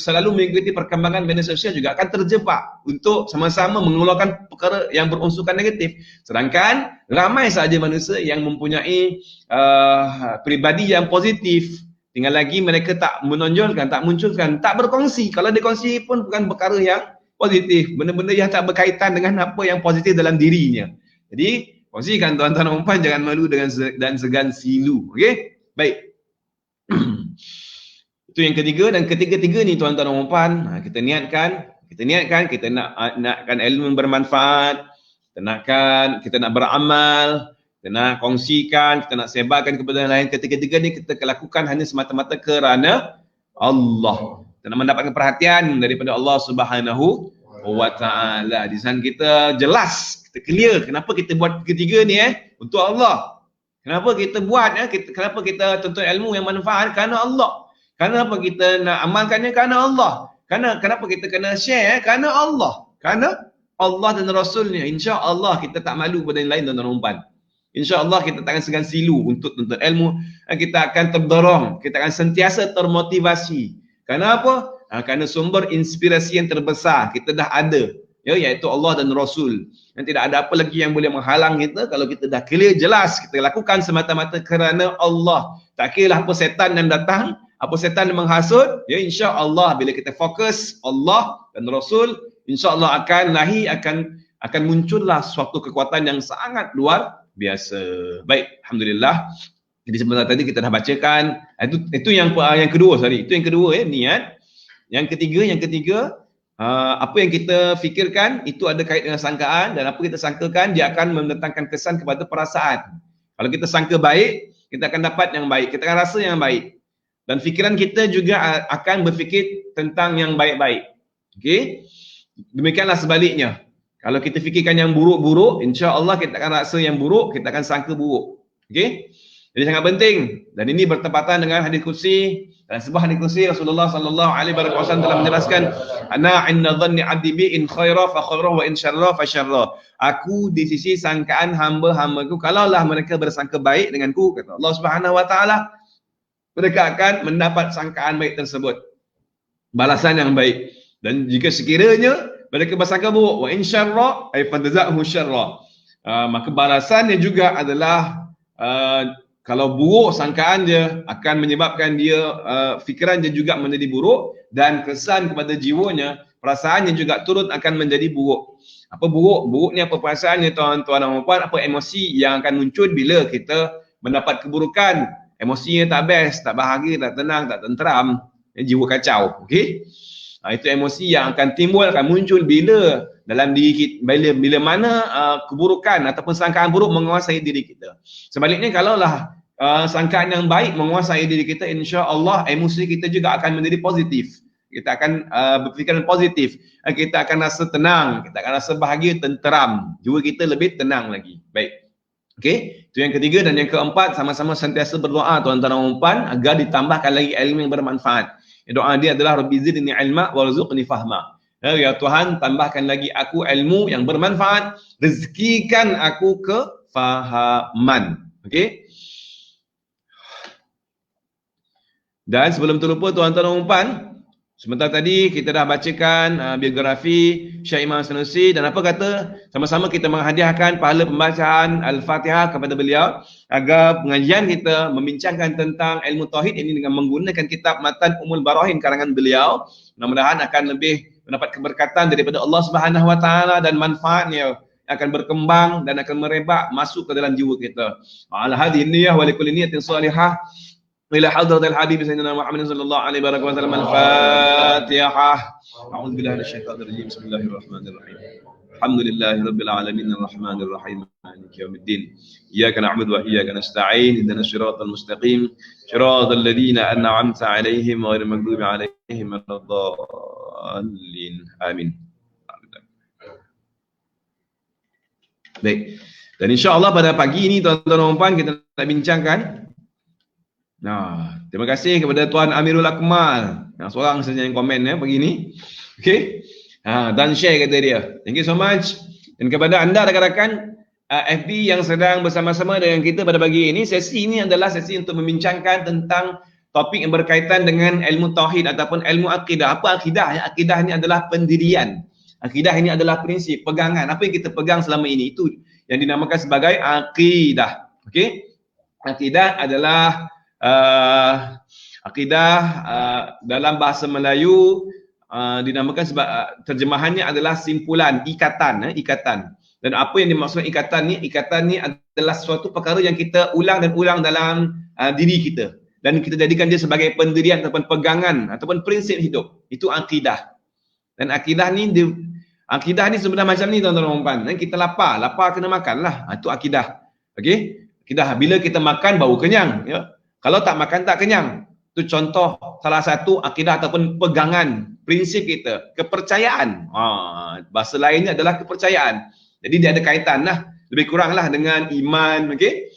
selalu mengikuti perkembangan media sosial juga akan terjebak untuk sama-sama mengeluarkan perkara yang berunsurkan negatif. Sedangkan ramai sahaja manusia yang mempunyai pribadi yang positif. Tinggal lagi mereka tak menonjolkan, tak munculkan, tak berkongsi. Kalau dia kongsi pun bukan perkara yang positif, benda-benda yang tak berkaitan dengan apa yang positif dalam dirinya. Jadi kongsikan tuan-tuan dan puan, jangan malu dengan dan segan silu. Okey? Baik. Itu yang ketiga. Dan ketiga-tiga ni tuan-tuan dan puan, kita niatkan kita nakkan ilmu yang bermanfaat, kita nak beramal, kita nak kongsikan, kita nak sebarkan kepada yang lain. Ketiga-tiga ni kita lakukan hanya semata-mata kerana Allah. Kita nak mendapatkan perhatian daripada Allah Subhanahu wa Ta'ala. Di sana kita jelas, kita clear kenapa kita buat ketiga ni untuk Allah. Kenapa kita buat kenapa kita tuntut ilmu yang manfaat? Kerana Allah. Kenapa kita nak amalkannya? Kerana Allah. Kenapa kita kena share? Kerana Allah. Kerana Allah dan Rasulnya. InsyaAllah kita tak malu pada yang lain tuan-tuan dan puan. InsyaAllah kita tak akan segan silu untuk tuntut ilmu. Kita akan terdorong. Kita akan sentiasa termotivasi. Kerana apa? Kerana sumber inspirasi yang terbesar kita dah ada. Iaitu Allah dan Rasul. Dan tidak ada apa lagi yang boleh menghalang kita kalau kita dah clear, jelas. Kita lakukan semata-mata kerana Allah. Tak kira apa setan yang datang, apa setan yang menghasut, insya-Allah bila kita fokus Allah dan Rasul, insya-Allah akan muncullah suatu kekuatan yang sangat luar biasa. Baik, alhamdulillah. Jadi sebentar tadi kita dah bacakan. Itu yang kedua, Itu yang kedua niat. Yang ketiga, apa yang kita fikirkan itu ada kait dengan sangkaan, dan apa kita sangkakan dia akan mendatangkan kesan kepada perasaan. Kalau kita sangka baik, kita akan dapat yang baik, kita akan rasa yang baik. Dan fikiran kita juga akan berfikir tentang yang baik-baik. Okey? Demikianlah sebaliknya. Kalau kita fikirkan yang buruk-buruk, insya-Allah kita akan rasa yang buruk, kita akan sangka buruk. Okey? Jadi sangat penting. Dan ini bertepatan dengan hadis qudsi. Dalam sebuah hadis qudsi Rasulullah sallallahu alaihi wasallam telah menjelaskan, "Ana 'inda dhanni 'abdi bi in khaira fa khaira wa in syarra fa syarra." Aku di sisi sangkaan hamba-hambaku, kalaulah mereka bersangka baik denganku, kata Allah Subhanahu wa Ta'ala, mereka akan mendapat sangkaan baik tersebut, balasan yang baik. Dan jika sekiranya mereka bersangka buruk, wa in syarra ay fantazahu syarra, maka balasannya juga adalah kalau buruk sangkaan dia akan menyebabkan dia fikiran dia juga menjadi buruk, dan kesan kepada jiwanya, perasaannya juga turut akan menjadi buruk. Apa buruk? Buruknya apa perasaannya tuan-tuan dan puan? Apa emosi yang akan muncul bila kita mendapat keburukan? Emosinya tak best, tak bahagia, tak tenang, tak tenteram, jiwa kacau. Okey? Itu emosi yang akan timbul, akan muncul bila dalam diri kita, bila mana keburukan ataupun sangkaan buruk menguasai diri kita. Sebaliknya, kalaulah sangkaan yang baik menguasai diri kita, insya-Allah emosi kita juga akan menjadi positif. Kita akan berfikiran positif, kita akan rasa tenang, kita akan rasa bahagia, tenteram, jiwa kita lebih tenang lagi. Baik. Okey, itu yang ketiga. Dan yang keempat, sama-sama sentiasa berdoa tuan-tuan dan puan agar ditambahkan lagi ilmu yang bermanfaat. Doa dia adalah Rabbi zidni ilma warzuqni fahma. Ya Tuhan, tambahkan lagi aku ilmu yang bermanfaat, rezekikan aku kefahaman. Okey. Dan sebelum terlupa tuan-tuan dan puan, sebentar tadi kita dah bacakan biografi Syekh Imam Sanusi, dan apa kata? Sama-sama kita menghadiahkan pahala pembacaan Al-Fatihah kepada beliau agar pengajian kita membincangkan tentang ilmu tauhid ini dengan menggunakan kitab Matan Ummul Barahin karangan beliau. Mudah-mudahan akan lebih mendapat keberkatan daripada Allah Subhanahu wa Ta'ala, dan manfaatnya akan berkembang dan akan merebak masuk ke dalam jiwa kita. Ala hadhihi niyyah wa likulli niyyatin salihah. إلى حضرة الحبيب سيدنا محمد صلى الله عليه وسلم. الفاتحة. أعوذ بالله من الشيطان الرجيم. بسم الله الرحمن الرحيم. الحمد لله رب العالمين الرحمن الرحيم مالك يوم الدين. إياك نعبد وإياك نستعين. اهدنا الصراط المستقيم صراط الذين أنعمت عليهم غير المغضوب عليهم ولا الضالين. Amin. Baik. Dan insya-Allah pada pagi ini tuan-tuan dan puan kita nak bincangkan. Nah, terima kasih kepada Tuan Amirul Akmal. Seorang saja yang komen pagi ini. Okey. Dan share kata dia. Thank you so much. Dan kepada anda rakan-rakan FB yang sedang bersama-sama dengan kita pada pagi ini, sesi ini adalah sesi untuk membincangkan tentang topik yang berkaitan dengan ilmu tauhid ataupun ilmu akidah. Apa akidah? Akidah ini adalah pendirian. Akidah ini adalah prinsip, pegangan. Apa yang kita pegang selama ini, itu yang dinamakan sebagai akidah. Okey? Akidah adalah dalam bahasa Melayu dinamakan terjemahannya adalah simpulan, ikatan. Dan apa yang dimaksudkan ikatan ni adalah suatu perkara yang kita ulang dan ulang dalam diri kita, dan kita jadikan dia sebagai pendirian ataupun pegangan ataupun prinsip hidup. Itu akidah. Dan akidah ni sebenarnya macam ni tuan-tuan dan puan. Kita lapar kena makan lah. Itu akidah. Okey? Akidah, bila kita makan baru kenyang, ya. Kalau tak makan tak kenyang. Itu contoh salah satu akidah ataupun pegangan, prinsip kita, kepercayaan. Bahasa lainnya adalah kepercayaan. Jadi dia ada kaitan lah, lebih kurang lah dengan iman. Okey?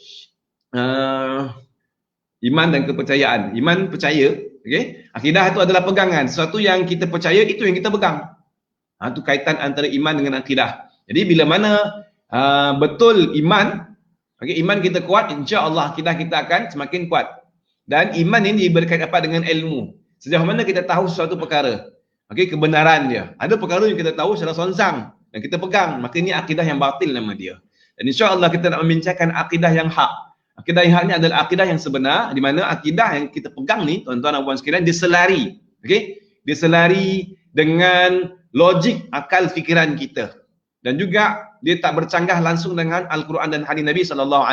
Iman dan kepercayaan. Iman percaya, okey? Akidah itu adalah pegangan. Sesuatu yang kita percaya, itu yang kita pegang. Itu kaitan antara iman dengan akidah. Jadi bila mana betul iman, iman kita kuat, insya-Allah akidah kita akan semakin kuat. Dan iman ini berkaitan dengan ilmu. Sejauh mana kita tahu sesuatu perkara, kebenaran dia. Ada perkara yang kita tahu secara sonsang dan kita pegang, maka ini akidah yang batil nama dia. Dan insya-Allah kita nak membincangkan akidah yang hak. Akidah yang hak ni adalah akidah yang sebenar, di mana akidah yang kita pegang ni, tuan-tuan dan puan sekalian, dia selari. Dia selari dengan logik akal fikiran kita. Dan juga dia tak bercanggah langsung dengan Al-Quran dan hadis Nabi SAW.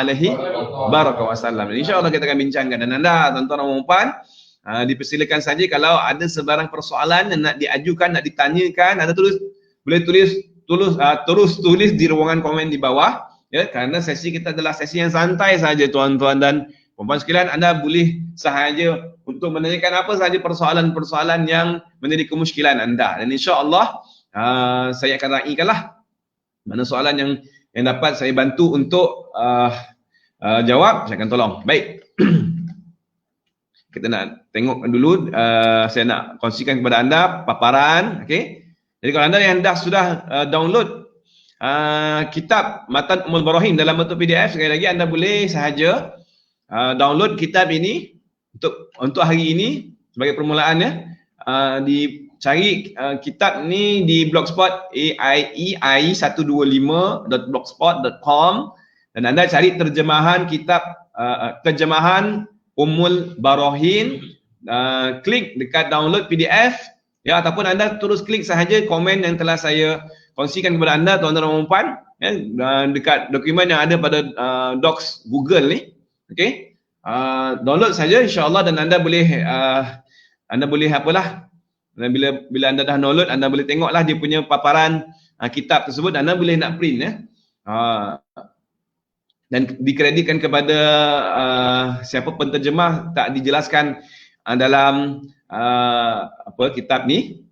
InsyaAllah kita akan bincangkan. Dan anda, tuan-tuan dan puan, dipersilakan saja kalau ada sebarang persoalan yang nak diajukan, nak ditanyakan, anda boleh terus tulis di ruangan komen di bawah. Ya, kerana sesi kita adalah sesi yang santai saja tuan-tuan dan puan sekalian. Anda boleh sahaja untuk menanyakan apa sahaja persoalan-persoalan yang menjadi kemusykilan anda. Dan insya-Allah saya akan raikanlah mana soalan yang dapat saya bantu untuk jawab, saya akan tolong. Baik. Kita nak tengok dulu, saya nak kongsikan kepada anda paparan. Jadi kalau anda yang sudah download kitab Matan Ummul Barahin dalam bentuk PDF, sekali lagi anda boleh sahaja download kitab ini untuk hari ini sebagai permulaannya. Dicari kitab ni di blogspot aiei125.blogspot.com, dan anda cari terjemahan kitab terjemahan Ummul Barahin, klik dekat download PDF, ya, ataupun anda terus klik sahaja komen yang telah saya kongsikan kepada anda tuan-tuan dan puan, ya, dekat dokumen yang ada pada Docs Google ni. Download saja insya-Allah, dan anda boleh apalah, dan bila anda dah download, anda boleh tengoklah dia punya paparan kitab tersebut. Anda boleh nak print, ya. Dan dikreditkan kepada siapa penterjemah tak dijelaskan dalam kitab ni.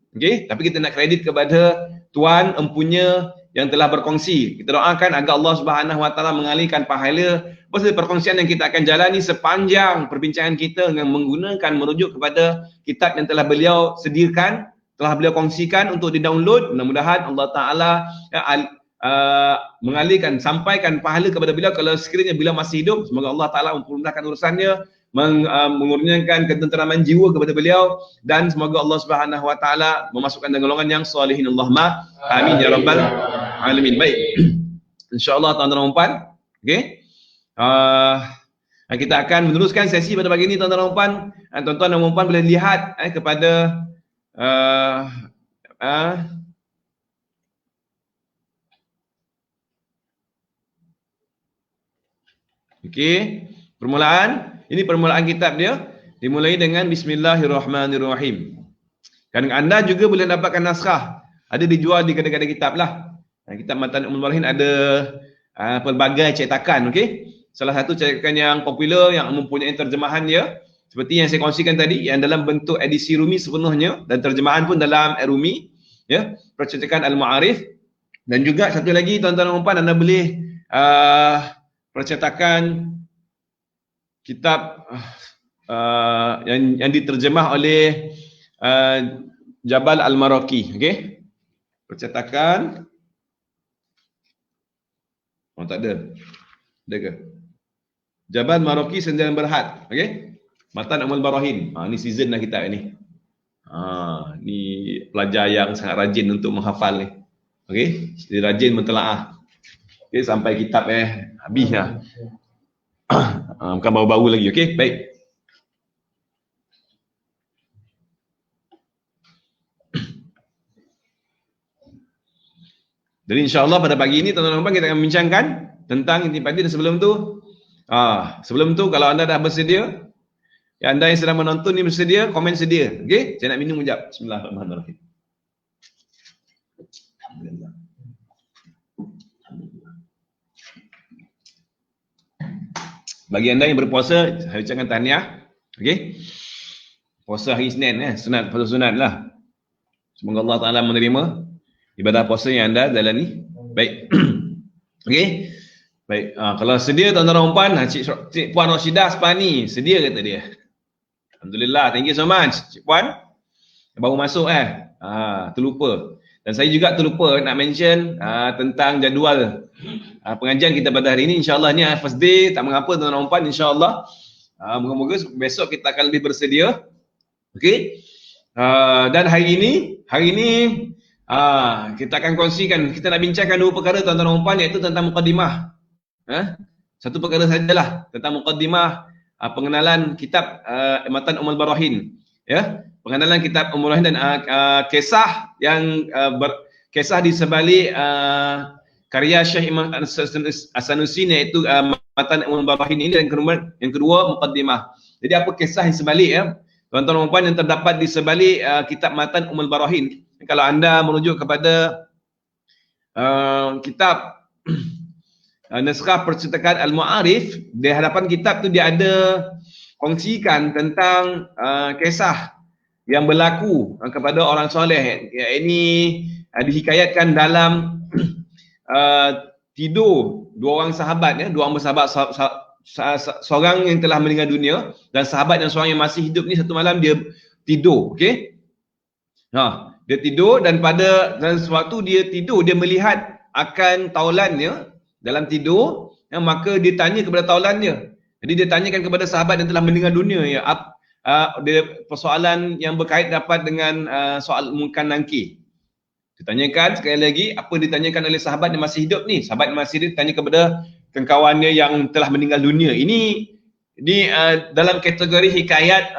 Tapi kita nak kredit kepada tuan empunya yang telah berkongsi. Kita doakan agar Allah Subhanahu Wa Taala mengalihkan pahala pasal perkongsian yang kita akan jalani sepanjang perbincangan kita dengan menggunakan merujuk kepada kitab yang telah beliau sediakan, telah beliau kongsikan untuk di-download. Mudah-mudahan Allah Taala mengalihkan, sampaikan pahala kepada beliau kalau sekiranya beliau masih hidup. Semoga Allah Taala mempermudahkan urusannya, mengurniakan ketenteraman jiwa kepada beliau, dan semoga Allah Subhanahu Wa Taala memasukkan dalam golongan yang salihin. Allahumma amin ya rabbal alamin. Baik. Insya-Allah tuan-tuan dan puan, kita akan meneruskan sesi pada pagi ini tuan-tuan dan puan. Tuan-tuan dan puan boleh lihat kepada permulaan. Ini permulaan kitab dia, dimulai dengan Bismillahirrahmanirrahim. Dan anda juga boleh dapatkan naskah, ada dijual di kedai-kedai kitab lah. Kitab Matan Ummul Barahin ada pelbagai cetakan. Salah satu cetakan yang popular yang mempunyai terjemahan dia seperti yang saya kongsikan tadi, yang dalam bentuk edisi Rumi sepenuhnya dan terjemahan pun dalam Rumi, ya, percetakan Al-Ma'arif. Dan juga satu lagi tuan-tuan dan puan, anda boleh percetakan kitab yang diterjemah oleh Jabal Al-Maraqi, okey. Percetakan tak ada. Ada ke? Jabal Maraqi Sendirian Berhad, okey. Matan Ummul Barahin. Ni season dah kitab ni. Ni pelajar yang sangat rajin untuk menghafal ni. Okey, dia rajin mentelaah. Okey, sampai kitab habis dah. Bukan baru-baru lagi. Okey, baik. Jadi insya-Allah pada pagi ini tuan-tuan dan puan kita akan membincangkan tentang intisari, dan sebelum tu kalau anda dah bersedia, anda yang sedang menonton ni bersedia, komen sedia. Okey, saya nak minum sekejap. Bismillahirrahmanirrahim. Alhamdulillah. Bagi anda yang berpuasa, saya ucapkan tahniah. Okey. Puasa hari Isnin sunat, puasa sunat lah. Semoga Allah Taala menerima ibadah puasa yang anda jalani. Baik. Okey. Baik. Kalau sedia tuan-tuan dan puan, Cik Puan Rashidah Spani, sedia kata dia. Alhamdulillah, thank you so much. Cik Puan baru masuk terlupa. Dan saya juga terlupa nak mention tentang jadual pengajian kita pada hari ini. InsyaAllah ni first day, tak mengapa tuan-tuan dan puan, insyaAllah. Moga-moga besok kita akan lebih bersedia. Okey. Dan hari ini kita akan kongsikan, kita nak bincangkan dua perkara tuan-tuan dan puan, iaitu tentang muqaddimah. Satu perkara sajalah tentang muqaddimah, pengenalan kitab Matan Ummul Barahin, ya, pengenalan kitab Ummul Barahin dan kisah yang kisah di sebalik karya Syekh Imam As-Sanusi, iaitu Matan Ummul Barahin ini, dan yang kedua muqaddimah. Jadi apa kisah yang sebalik, ya, tuan-tuan dan puan, yang terdapat di sebalik kitab Matan Ummul Barahin. Kalau anda merujuk kepada kitab naskah percetakan Al-Ma'arif, di hadapan kitab tu dia ada kongsikan tentang kisah yang berlaku kepada orang soleh. Ini dihikayatkan dalam tidur dua orang sahabat, ya, dua orang bersahabat, seorang yang telah meninggal dunia dan sahabat yang seorang yang masih hidup ni, satu malam dia tidur, okey. Dia tidur, dan pada sewaktu dia tidur, dia melihat akan taulannya dalam tidur, maka dia tanya kepada taulannya. Jadi dia tanyakan kepada sahabat yang telah meninggal dunia, ya, dia persoalan yang berkait dapat dengan soal munkar nakir. Ditanyakan sekali lagi, apa ditanyakan oleh sahabat yang masih hidup ni? Sahabat yang masih hidup tanya kepada kawannya yang telah meninggal dunia. Ini dalam kategori hikayat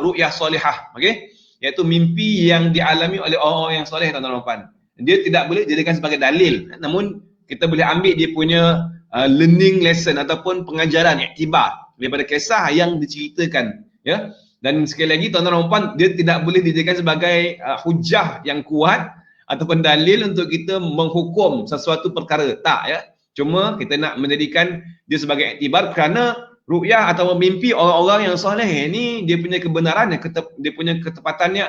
ru'yah solihah, okey, iaitu mimpi yang dialami oleh orang-orang yang soleh, tuan-tuan dan puan. Dia tidak boleh dijadikan sebagai dalil, namun kita boleh ambil dia punya learning lesson ataupun pengajaran, iktibar daripada kisah yang diceritakan, ya. Dan sekali lagi tuan-tuan dan puan, dia tidak boleh dijadikan sebagai hujah yang kuat ataupun dalil untuk kita menghukum sesuatu perkara, tak, ya. Cuma kita nak menjadikan dia sebagai iktibar, kerana ru'yah atau mimpi orang-orang yang soleh ni, dia punya kebenaran, dia punya ketepatannya,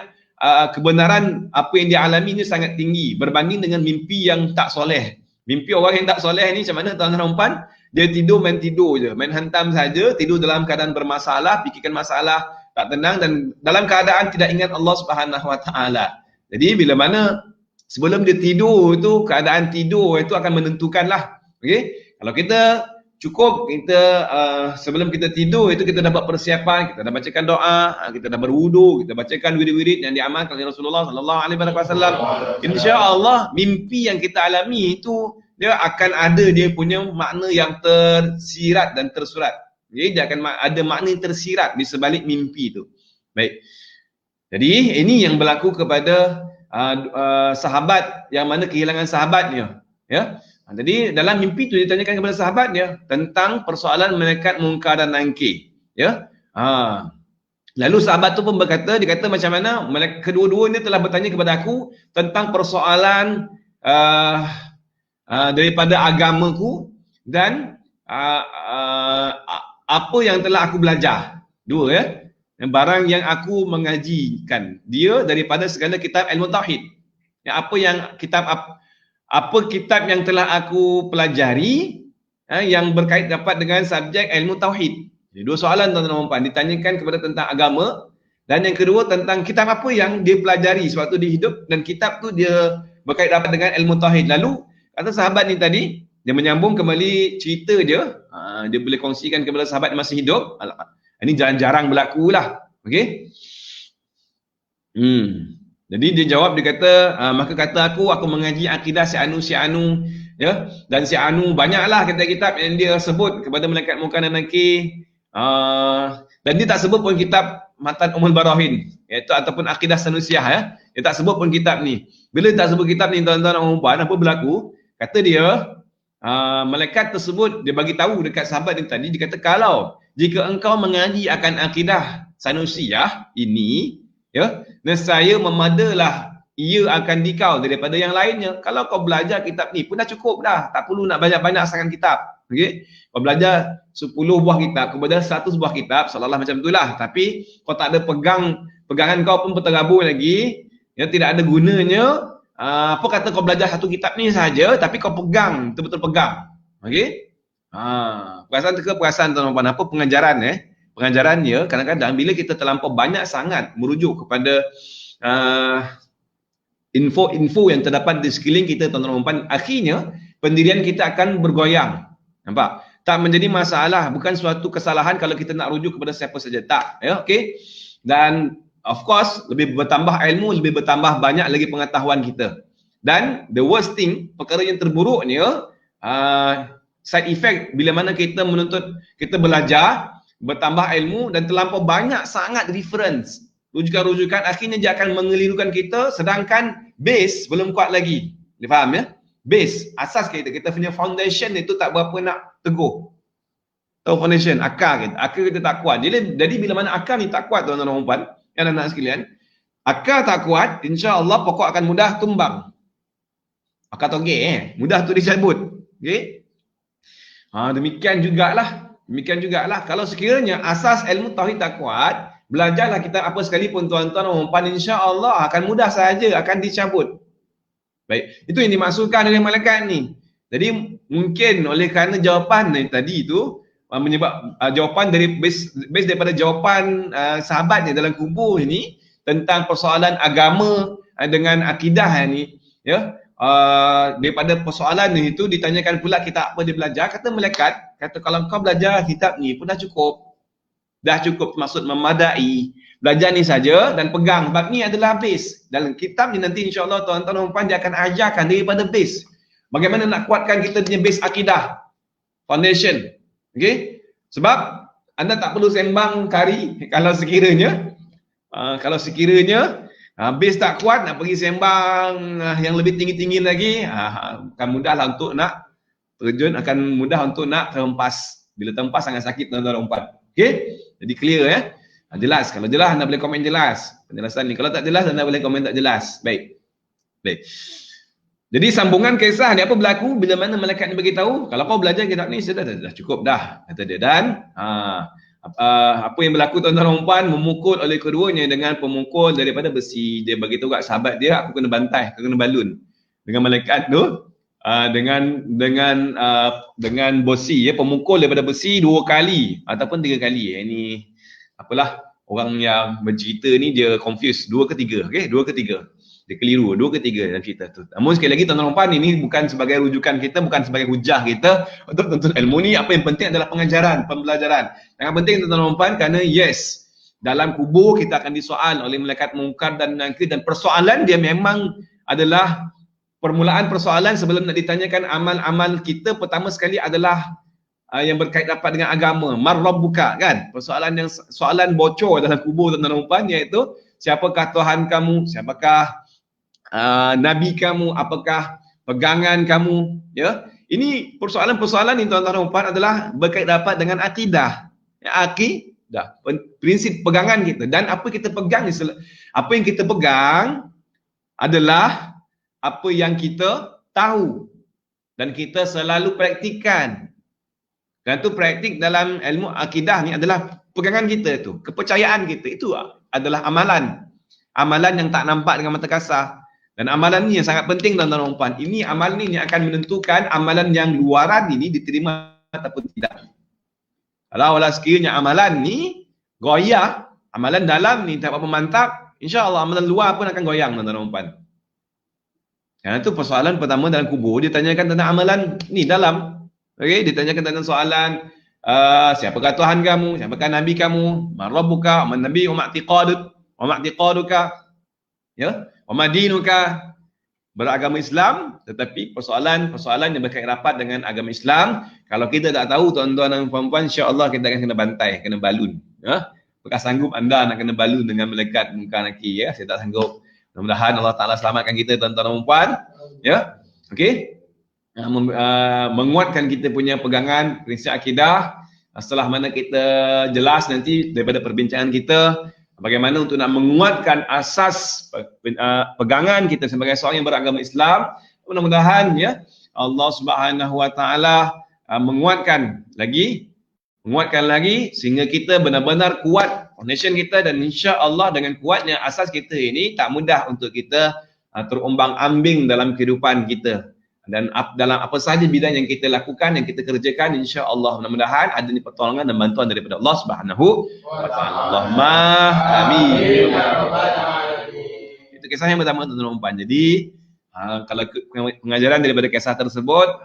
kebenaran apa yang dia alami ni sangat tinggi berbanding dengan mimpi yang tak soleh. Mimpi orang yang tak soleh ni macam mana tuan-tuan dan puan? Dia tidur, main tidur je, main hantam saja, tidur dalam keadaan bermasalah, fikirkan masalah, tak tenang, dan dalam keadaan tidak ingat Allah Subhanahu Wa Taala. Jadi bila mana sebelum dia tidur itu, keadaan tidur itu akan menentukanlah. Okey, kalau kita cukup sebelum kita tidur itu kita dapat persiapan, kita dah bacakan doa, kita dah berwudu, kita bacakan wirid-wirid yang diamalkan oleh Rasulullah sallallahu alaihi wasallam. Insya-Allah mimpi yang kita alami itu dia akan ada dia punya makna yang tersirat dan tersurat. Jadi dia akan ada makna yang tersirat di sebalik mimpi itu. Baik. Jadi ini yang berlaku kepada sahabat yang mana kehilangan sahabatnya, ya. Jadi dalam mimpi itu ditanyakan kepada sahabatnya tentang persoalan malaikat munkar dan nakir, ya. Lalu sahabat tu pun berkata, dia kata macam mana kedua-duanya telah bertanya kepada aku tentang persoalan daripada agamaku dan apa yang telah aku belajar. Dua, ya. barang yang aku mengajikan dia daripada segala kitab ilmu tauhid. Apa kitab yang telah aku pelajari yang berkait dapat dengan subjek ilmu tauhid. Jadi dua soalan tuan-tuan dan puan, ditanyakan kepada tentang agama, dan yang kedua tentang kitab apa yang dia pelajari sewaktu dia hidup, dan kitab tu dia berkait dapat dengan ilmu tauhid. Lalu kata sahabat ni tadi, dia menyambung kembali cerita dia, dia boleh kongsikan kepada sahabat yang masih hidup. Ini jarang-jarang berlaku lah. Okey. Jadi dia jawab, dia kata, maka kata aku mengaji akidah si anu, ya, dan si anu banyaklah kitab-kitab yang dia sebut kepada malaikat Munkar dan Nakir. Dan dia tak sebut pun kitab Matan Ummul Barahin, iaitu ataupun akidah Sanusiah, ya. Dia tak sebut pun kitab ni. Bila tak sebut kitab ni, tuan-tuan dan puan, apa berlaku? Kata dia, malaikat tersebut dia bagi tahu dekat sahabat dia tadi, dia kata, kalau jika engkau mengaji akan akidah Sanusiah ini, ya, nescaya memadalah ia akan dikau daripada yang lainnya. Kalau kau belajar kitab ni pun dah cukup dah, tak perlu nak banyak-banyak sangat kitab. Okey, kau belajar 10 buah kitab, kau belajar 100 buah kitab, seolah-olah macam itulah, tapi kau tak ada pegangan kau pun berterabur lagi, ya, tidak ada gunanya. Apa kata kau belajar satu kitab ni saja, tapi kau pegang, betul-betul pegang. Okey, perasaan tuan-tuan, apa pengajaran pengajaran dia, kadang-kadang bila kita terlampau banyak sangat merujuk kepada info-info yang terdapat di sekeliling kita, tuan-tuan, akhirnya pendirian kita akan bergoyang. Nampak? Tak menjadi masalah, bukan suatu kesalahan kalau kita nak rujuk kepada siapa saja, tak, ya, okey. Dan of course, lebih bertambah ilmu, lebih bertambah banyak lagi pengetahuan kita. Dan the worst thing, perkara yang terburuknya, side effect bila mana kita menuntut, kita belajar, bertambah ilmu dan terlampau banyak sangat reference, rujukan-rujukan, akhirnya dia akan mengelirukan kita, sedangkan base belum kuat lagi. Dia faham, ya? Base, asas kita punya foundation itu tak berapa nak teguh. Tahu foundation, akar kita tak kuat. Jadi bila mana akar ni tak kuat, tuan-tuan dan puan, yang anak sekalian, akar tak kuat, insya-Allah pokok akan mudah tumbang. Akar togek, mudah tu dicabut. Okey? Demikian jugalah. Kalau sekiranya asas ilmu tauhid tak kuat, belajarlah kita apa sekalipun, tuan-tuan dan puan, insya-Allah akan mudah saja akan dicabut. Baik, itu yang dimaksudkan oleh malaikat ni. Jadi mungkin oleh kerana jawapan tadi tu menyebab jawapan dari base daripada jawapan sahabat ni dalam kubur ini tentang persoalan agama dengan akidah ni, ya, daripada persoalan ni itu ditanyakan pula kita apa dia belajar. Kata malaikat, kata kalau kau belajar kitab ni pun dah cukup, maksud memadai. Belajar ni saja dan pegang, sebab ni adalah base. Dalam kitab ni nanti insya-Allah tuan-tuan dan puan, dia akan ajarkan daripada base. Bagaimana nak kuatkan kita punya base akidah, foundation. Okey? Sebab anda tak perlu sembang kari kalau sekiranya base tak kuat, nak pergi sembang yang lebih tinggi-tinggi lagi, akan mudahlah untuk nak terjun, akan mudah untuk nak terhempas. Bila terhempas sangat sakit, tuan-tuan dan puan. Okey? Jadi clear, ya? Jelas. Kalau jelas anda boleh komen jelas penjelasan ni. Kalau tak jelas anda boleh komen tak jelas. Baik. Jadi sambungan kisah ni, apa berlaku bila mana malaikat ni bagi tahu, kalau kau belajar kitab ni sudah cukup dah, kata dia. Dan apa yang berlaku, tuan-tuan dan puan, memukul oleh keduanya dengan pemukul daripada besi. Dia bagi tahu kat sahabat dia, aku kena bantai, aku kena balun dengan malaikat tu, dengan besi, ya, pemukul daripada besi 2 kali ataupun 3 kali. Ini apalah, orang yang bercerita ni dia confuse 2 ke 3, okey, 2 ke 3. Dia keliru 2 ke 3 dalam cerita tu. Namun sekali lagi, tuan-tuan dan puan, ini bukan sebagai rujukan kita, bukan sebagai hujah kita untuk tuntut ilmu ni. Apa yang penting adalah pengajaran, pembelajaran. Yang penting, tuan-tuan dan puan, kerana yes, dalam kubur kita akan disoal oleh malaikat Munkar dan Nakir, dan persoalan dia memang adalah permulaan persoalan sebelum nak ditanyakan amal-amal kita. Pertama sekali adalah yang berkait dapat dengan agama, marrabbuka, kan? Soalan bocor dalam kubur, tuan-tuan dan puan, iaitu siapakah Tuhan kamu, siapakah nabi kamu, apakah pegangan kamu, ya? Ini persoalan-persoalan ni, tuan-tuan dan puan, adalah berkait dapat dengan akidah, ya, akidah, prinsip pegangan kita. Dan apa kita pegang ni, apa yang kita pegang adalah apa yang kita tahu dan kita selalu praktikkan. Dan tu praktik dalam ilmu akidah ni adalah pegangan kita tu, kepercayaan kita. Itu adalah amalan. Amalan yang tak nampak dengan mata kasar. Dan amalan ni yang sangat penting tuan-tuan dan puan. Ini amalan ni yang akan menentukan amalan yang luaran ini diterima ataupun tidak. Kalau sekiranya amalan ni goyah, amalan dalam ni tak apa mantap, insya-Allah amalan luar pun akan goyang tuan-tuan dan puan. Karena tu persoalan pertama dalam kubur, dia tanyakan tentang amalan ni dalam. Okey, dia tanyakan tentang soalan siapakah Tuhan kamu, siapakah nabi kamu, man rabbuka, man nabi, wa ma'tiqaduka, ya, wa madinuka. Beragama Islam, tetapi persoalan yang berkait rapat dengan agama Islam, kalau kita tak tahu tuan-tuan dan puan-puan, insya-Allah kita akan kena bantai, kena balun, ya. Bekas sanggup anda nak kena balun dengan melekat muka nakir, ya. Saya tak sanggup. Mudah-mudahan Allah Ta'ala selamatkan kita tuan-tuan dan puan, ya. Okey. Menguatkan kita punya pegangan prinsip akidah. Setelah mana kita jelas nanti daripada perbincangan kita bagaimana untuk nak menguatkan asas pegangan kita sebagai seorang yang beragama Islam. Mudah-mudahan ya Allah Subhanahu Wa Ta'ala menguatkan lagi sehingga kita benar-benar kuat foundation kita, dan insya-Allah dengan kuatnya asas kita ini tak mudah untuk kita terombang-ambing dalam kehidupan kita. Dan dalam apa sahaja bidang yang kita lakukan, yang kita kerjakan, insya-Allah mudah-mudahan adanya pertolongan dan bantuan daripada Allah Subhanahu wa Ta'ala. Allahumma amin. Itu kisah yang pertama tuan-tuan dan puan. Jadi kalau pengajaran daripada kisah tersebut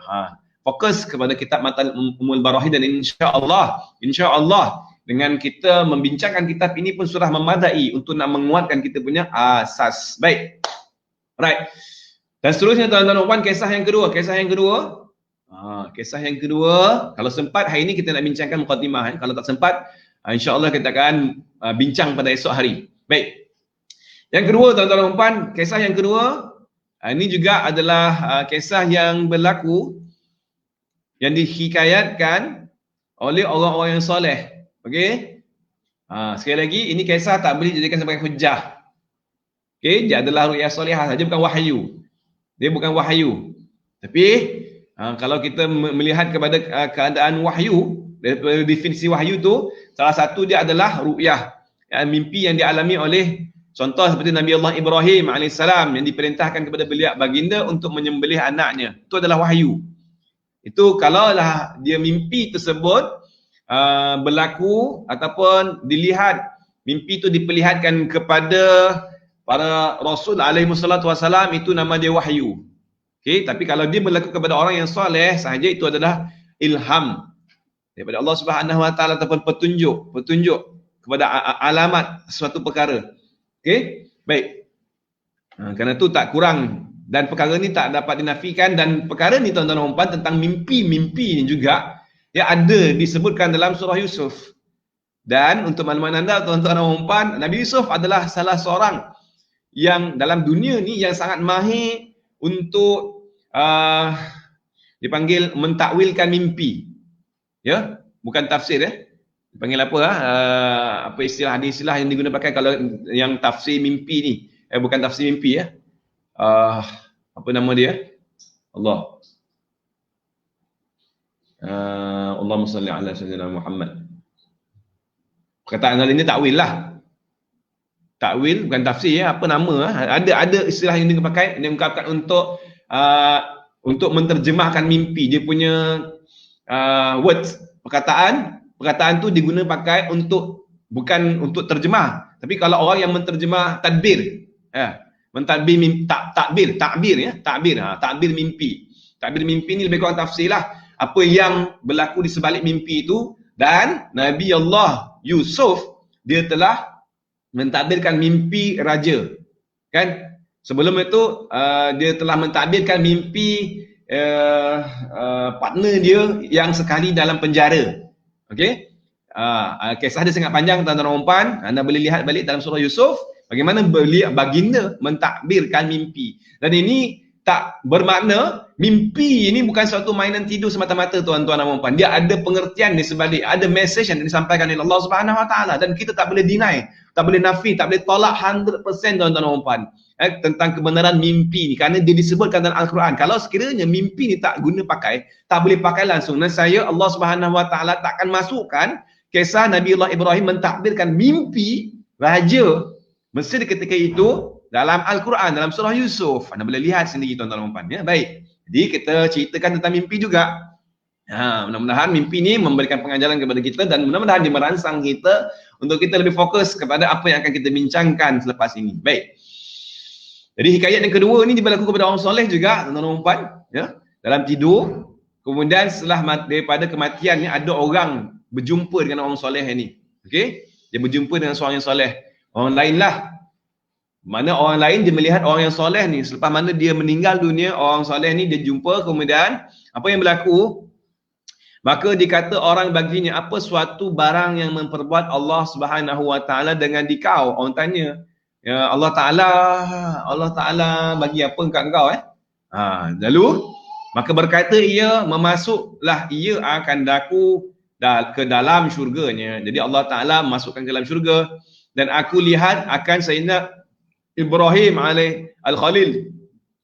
fokus kepada kitab Matan Ummul Barahin, dan insya-Allah dengan kita membincangkan kitab ini pun sudah memadai untuk nak menguatkan kita punya asas. Baik. Right. Dan seterusnya tuan-tuan dan puan, kisah yang kedua. Kisah yang kedua, kalau sempat hari ini kita nak bincangkan mukadimah. Kalau tak sempat, insya-Allah kita akan bincang pada esok hari. Baik. Yang kedua tuan-tuan dan puan, kisah yang kedua, ini juga adalah kisah yang berlaku, yang dihikayatkan oleh orang-orang yang soleh. Okey. Sekali lagi, ini kisah tak boleh dijadikan sebagai hujah. Okey, dia adalah ru'yah solehah saja, bukan wahyu. Dia bukan wahyu. Tapi kalau kita melihat kepada keadaan wahyu, daripada definisi wahyu tu, salah satu dia adalah ru'yah, mimpi yang dialami oleh, contoh seperti Nabi Allah Ibrahim AS yang diperintahkan kepada beliau baginda untuk menyembelih anaknya. Itu adalah wahyu. Itu kalaulah dia mimpi tersebut berlaku ataupun dilihat, mimpi itu diperlihatkan kepada para Rasul alaihi wassalatu wassalam, itu nama dia wahyu. Okey, tapi kalau dia berlaku kepada orang yang soleh sahaja, itu adalah ilham daripada Allah Subhanahu Wa Ta'ala ataupun petunjuk kepada alamat suatu perkara. Okey, baik. Kerana itu tak kurang, dan perkara ni tak dapat dinafikan, dan perkara ni tuan-tuan dan puan tentang mimpi ni juga dia ada disebutkan dalam surah Yusuf. Dan untuk makluman anda tuan-tuan dan puan, Nabi Yusuf adalah salah seorang yang dalam dunia ni yang sangat mahir untuk dipanggil mentakwilkan mimpi. Ya, bukan tafsir ya. Dipanggil apa apa istilah yang digunakan pakai kalau yang tafsir mimpi ni. Bukan tafsir mimpi ya. Apa nama dia? Allahumma salli ala sayyidina Muhammad. Perkataan kali ini takwil lah. Takwil bukan tafsir ya, apa nama ada istilah yang dipakai, yang diungkapkan untuk menterjemahkan mimpi. Dia punya words, perkataan tu diguna pakai untuk, bukan untuk terjemah, tapi kalau orang yang menterjemah tadbir, mentadbir mimpi, takbir mimpi. Takbir mimpi ni lebih kurang tafsir lah apa yang berlaku di sebalik mimpi itu. Dan Nabi Allah Yusuf dia telah mentadbirkan mimpi raja, kan? Sebelum itu dia telah mentadbirkan mimpi partner dia yang sekali dalam penjara. Okey, kisah dia sangat panjang tuan-tuan dan puan. Anda boleh lihat balik dalam surah Yusuf bagaimana baginda mentadbirkan mimpi. Dan ini tak bermakna mimpi ini bukan suatu mainan tidur semata-mata tuan-tuan dan puan-puan. Dia ada pengertian di sebalik, ada message yang disampaikan oleh Allah Subhanahu Wa Taala dan kita tak boleh deny, tak boleh nafi, tak boleh tolak 100% tuan-tuan dan puan-puan tentang kebenaran mimpi ni kerana dia disebutkan dalam Al-Quran. Kalau sekiranya mimpi ni tak guna pakai, tak boleh pakai langsung, nescaya Allah Subhanahu Wa Taala takkan masukkan kisah Nabi Allah Ibrahim mentakbirkan mimpi raja Mesir ketika itu dalam Al-Quran, dalam surah Yusuf. Anda boleh lihat sendiri tuan-tuan dan puan-puan. Ya, baik. Jadi kita ceritakan tentang mimpi juga. Mudah-mudahan mimpi ni memberikan pengajaran kepada kita dan mudah-mudahan dia merangsang kita untuk kita lebih fokus kepada apa yang akan kita bincangkan selepas ini. Baik. Jadi hikayat yang kedua ni berlaku kepada orang soleh juga, tuan-tuan dan puan-puan. Ya, dalam tidur. Kemudian setelah daripada kematian ni ada orang berjumpa dengan orang soleh ni. Okey? Dia berjumpa dengan seorang yang soleh. Orang lain lah. Mana orang lain dia melihat orang yang soleh ni, selepas mana dia meninggal dunia, orang soleh ni dia jumpa, kemudian apa yang berlaku? Maka dikata orang baginya, apa suatu barang yang memperbuat Allah Subhanahu Wa Taala dengan dikau? Orang tanya, ya Allah Taala bagi apa kat engkau lalu maka berkata ia, memasuklah ia akan daku ke dalam syurganya. Jadi Allah Taala masukkan ke dalam syurga dan aku lihat akan Sayyidina Ibrahim Al-Khalil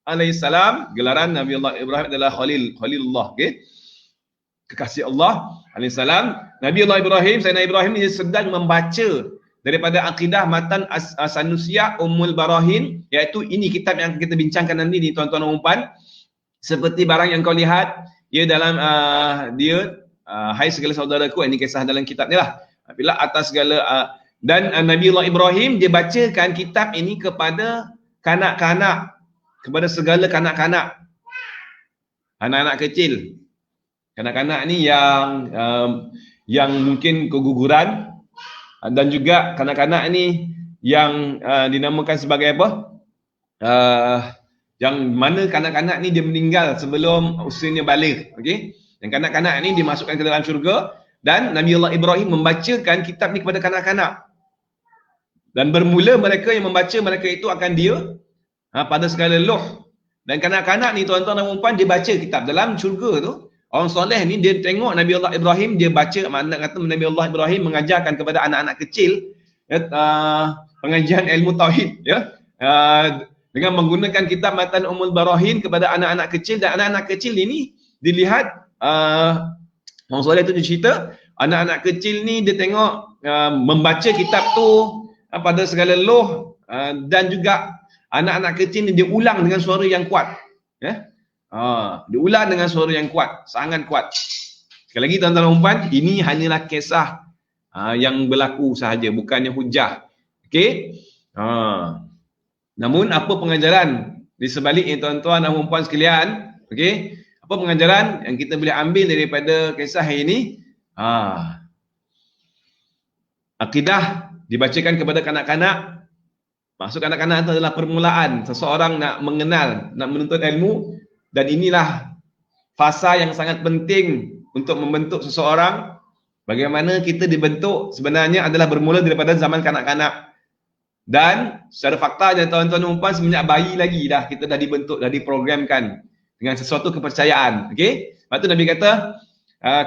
alaihissalam. Gelaran Nabi Allah Ibrahim adalah Khalilullah, okey, kekasih Allah alaihissalam. Nabi Allah Ibrahim, Sayyidina Ibrahim dia sedang membaca daripada akidah Matan As-Sanusiyah Ummul Barahin, iaitu ini kitab yang kita bincangkan nanti ni tuan-tuan dan puan. Seperti barang yang kau lihat, ia dalam hai segala saudaraku, ini kisah dalam kitab ni lah. Bila atas segala dan Nabi Allah Ibrahim dia bacakan kitab ini kepada kanak-kanak, kepada segala kanak-kanak, anak-anak kecil. Kanak-kanak ni yang mungkin keguguran dan juga kanak-kanak ni yang dinamakan sebagai apa? Yang mana kanak-kanak ni dia meninggal sebelum usianya balik, okey? Dan kanak-kanak ni dimasukkan ke dalam syurga dan Nabi Allah Ibrahim membacakan kitab ni kepada kanak-kanak. Dan bermula mereka yang membaca, mereka itu akan dia pada segala loh. Dan kanak-kanak ni tuan-tuan dan puan-puan dia baca kitab dalam syurga tu. Orang soleh ni dia tengok Nabi Allah Ibrahim, dia baca, makna kata Nabi Allah Ibrahim mengajarkan kepada anak-anak kecil pengajian ilmu tauhid, ya, dengan menggunakan kitab Matan Ummul Barahin kepada anak-anak kecil. Dan anak-anak kecil ini dilihat, orang soleh tu dia cerita, anak-anak kecil ni dia tengok membaca kitab tu pada segala loh, dan juga anak-anak kecil ni dia ulang dengan suara yang kuat, ya. Dia ulang dengan suara yang kuat, sangat kuat. Sekali lagi tuan-tuan dan puan, ini hanyalah kisah yang berlaku sahaja, bukannya hujah. Okey. Namun apa pengajaran di sebalik ini tuan-tuan dan puan sekalian? Okey. Apa pengajaran yang kita boleh ambil daripada kisah ini? Akidah dibacakan kepada kanak-kanak. Maksud kanak-kanak itu adalah permulaan seseorang nak mengenal, nak menuntut ilmu. Dan inilah fasa yang sangat penting untuk membentuk seseorang. Bagaimana kita dibentuk sebenarnya adalah bermula daripada zaman kanak-kanak. Dan secara faktanya tuan-tuan dan puan, semenjak bayi lagi dah kita dah dibentuk, dah diprogramkan dengan sesuatu kepercayaan. Okey? Lepas tu Nabi kata,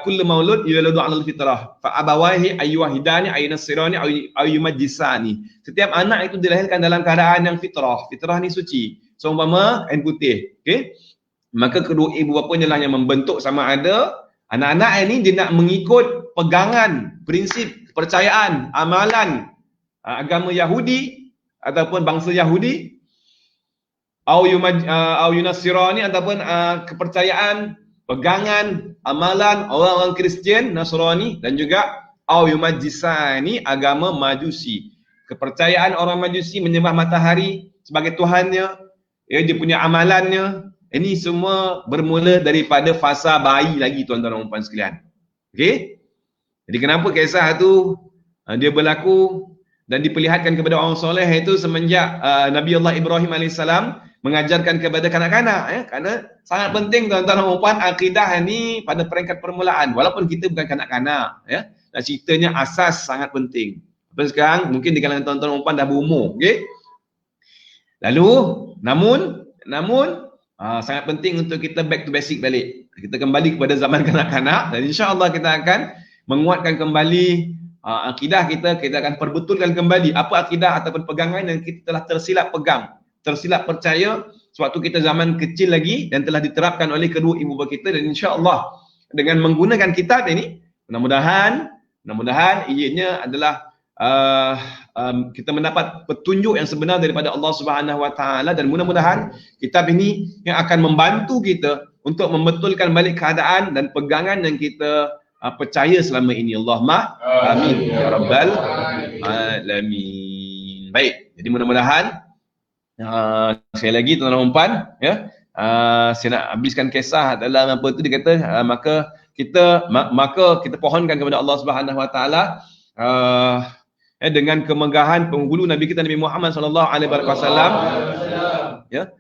kullu maulud yuladu 'alal fitrah fa abawahi ayyuhidani ayyunasirani ayyumajjisani. Setiap anak itu dilahirkan dalam keadaan yang fitrah. Fitrah ni suci. Seumpama kain putih. Okey? Maka kedua ibu bapanya lah yang membentuk sama ada anak-anak ini dia nak mengikut pegangan, prinsip, kepercayaan, amalan agama Yahudi ataupun bangsa Yahudi, au yunasirani ataupun kepercayaan, pegangan, amalan orang-orang Kristian, Nasrani, dan juga au yumajjisani, agama Majusi. Kepercayaan orang Majusi menyembah matahari sebagai tuhannya, ya, dia punya amalannya. Ini semua bermula daripada fasa bayi lagi tuan-tuan dan puan sekalian. Okey? Jadi kenapa kisah tu dia berlaku dan diperlihatkan kepada orang soleh itu semenjak Nabi Allah Ibrahim AS mengajarkan kepada kanak-kanak, ya, kerana sangat penting tuan-tuan dan puan akidah ni pada peringkat permulaan walaupun kita bukan kanak-kanak, ya. Dan ceritanya asas sangat penting. Tapi sekarang mungkin di kalangan tuan-tuan dan puan dah berumur, okey. Lalu namun Sangat penting untuk kita back to basic balik. Kita kembali kepada zaman kanak-kanak dan insya-Allah kita akan menguatkan kembali akidah kita. Kita akan perbetulkan kembali apa akidah ataupun pegangan yang kita telah tersilap pegang, tersilap percaya sewaktu kita zaman kecil lagi dan telah diterapkan oleh kedua ibu bapa kita. Dan insya-Allah dengan menggunakan kitab ini, mudah-mudahan ianya adalah kita mendapat petunjuk yang sebenar daripada Allah Subhanahu Wa Taala, dan mudah-mudahan kitab ini yang akan membantu kita untuk membetulkan balik keadaan dan pegangan yang kita percaya selama ini. Allahumma amin ya rabbal alamin. Baik, jadi mudah-mudahan sekali lagi tuan-tuan dan puan, ya, saya nak habiskan kisah dalam apa tu dia kata, maka kita pohonkan kepada Allah Subhanahu Wa Taala dengan kemegahan penghulu Nabi kita Nabi Muhammad sallallahu alaihi wasallam, ya,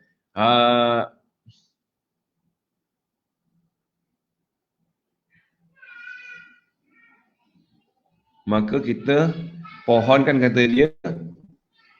maka kita pohonkan, kata dia,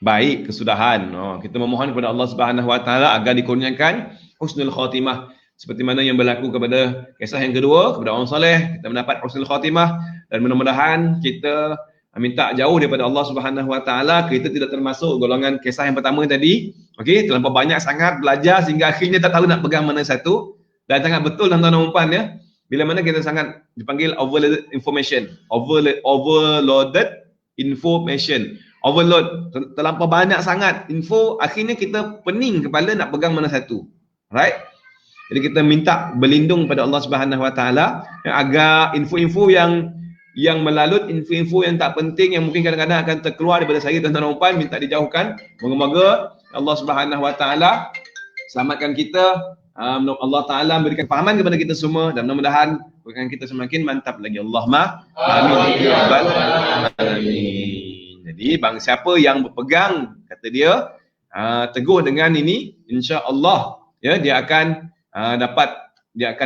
baik kesudahan. Kita memohon kepada Allah Subhanahu Wa Taala agar dikurniakan husnul khatimah, seperti mana yang berlaku kepada kisah yang kedua, kepada orang soleh, kita mendapat husnul khatimah. Dan mudah-mudahan kita minta jauh daripada Allah Subhanahu Wa Taala. Kita tidak termasuk golongan kisah yang pertama tadi. Okey, terlampau banyak sangat belajar sehingga akhirnya tak tahu nak pegang mana satu. Dan sangat betul tuan-tuan dan puan, ya. Bila mana kita sangat dipanggil overloaded information, overloaded information, overload, terlampau banyak sangat info, akhirnya kita pening kepala nak pegang mana satu. Right? Jadi kita minta berlindung pada Allah Subhanahu Wa Taala agar info-info yang melalut, info-info yang tak penting yang mungkin kadang-kadang akan terkeluar daripada saya dan tuan-tuan dan puan, minta dijauhkan. Moga-moga Allah Subhanahu Wa Taala selamatkan kita. Allah Taala memberikan fahaman kepada kita semua dan mudah-mudahan bukan kita semakin mantap lagi. Allahumma amin ya rabbal alamin. Jadi bang siapa yang berpegang, kata dia, teguh dengan ini, insya-Allah, ya, dia akan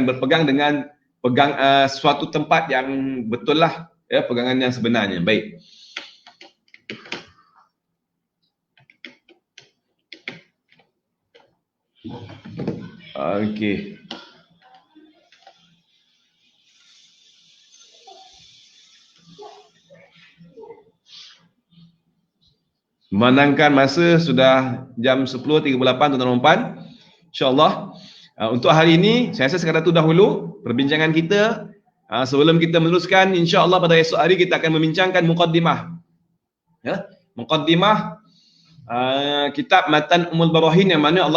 berpegang dengan suatu tempat yang betul lah, ya, pegangan yang sebenarnya. Baik. Okey. Memandangkan masa sudah jam 10.38 tuan-tuan dan puan. InsyaAllah untuk hari ini saya rasa sekadar itu dahulu perbincangan kita. Sebelum kita meneruskan, insya-Allah pada esok hari kita akan membincangkan muqaddimah. Ya, muqaddimah kitab Matan Ummul Barahin, yang mana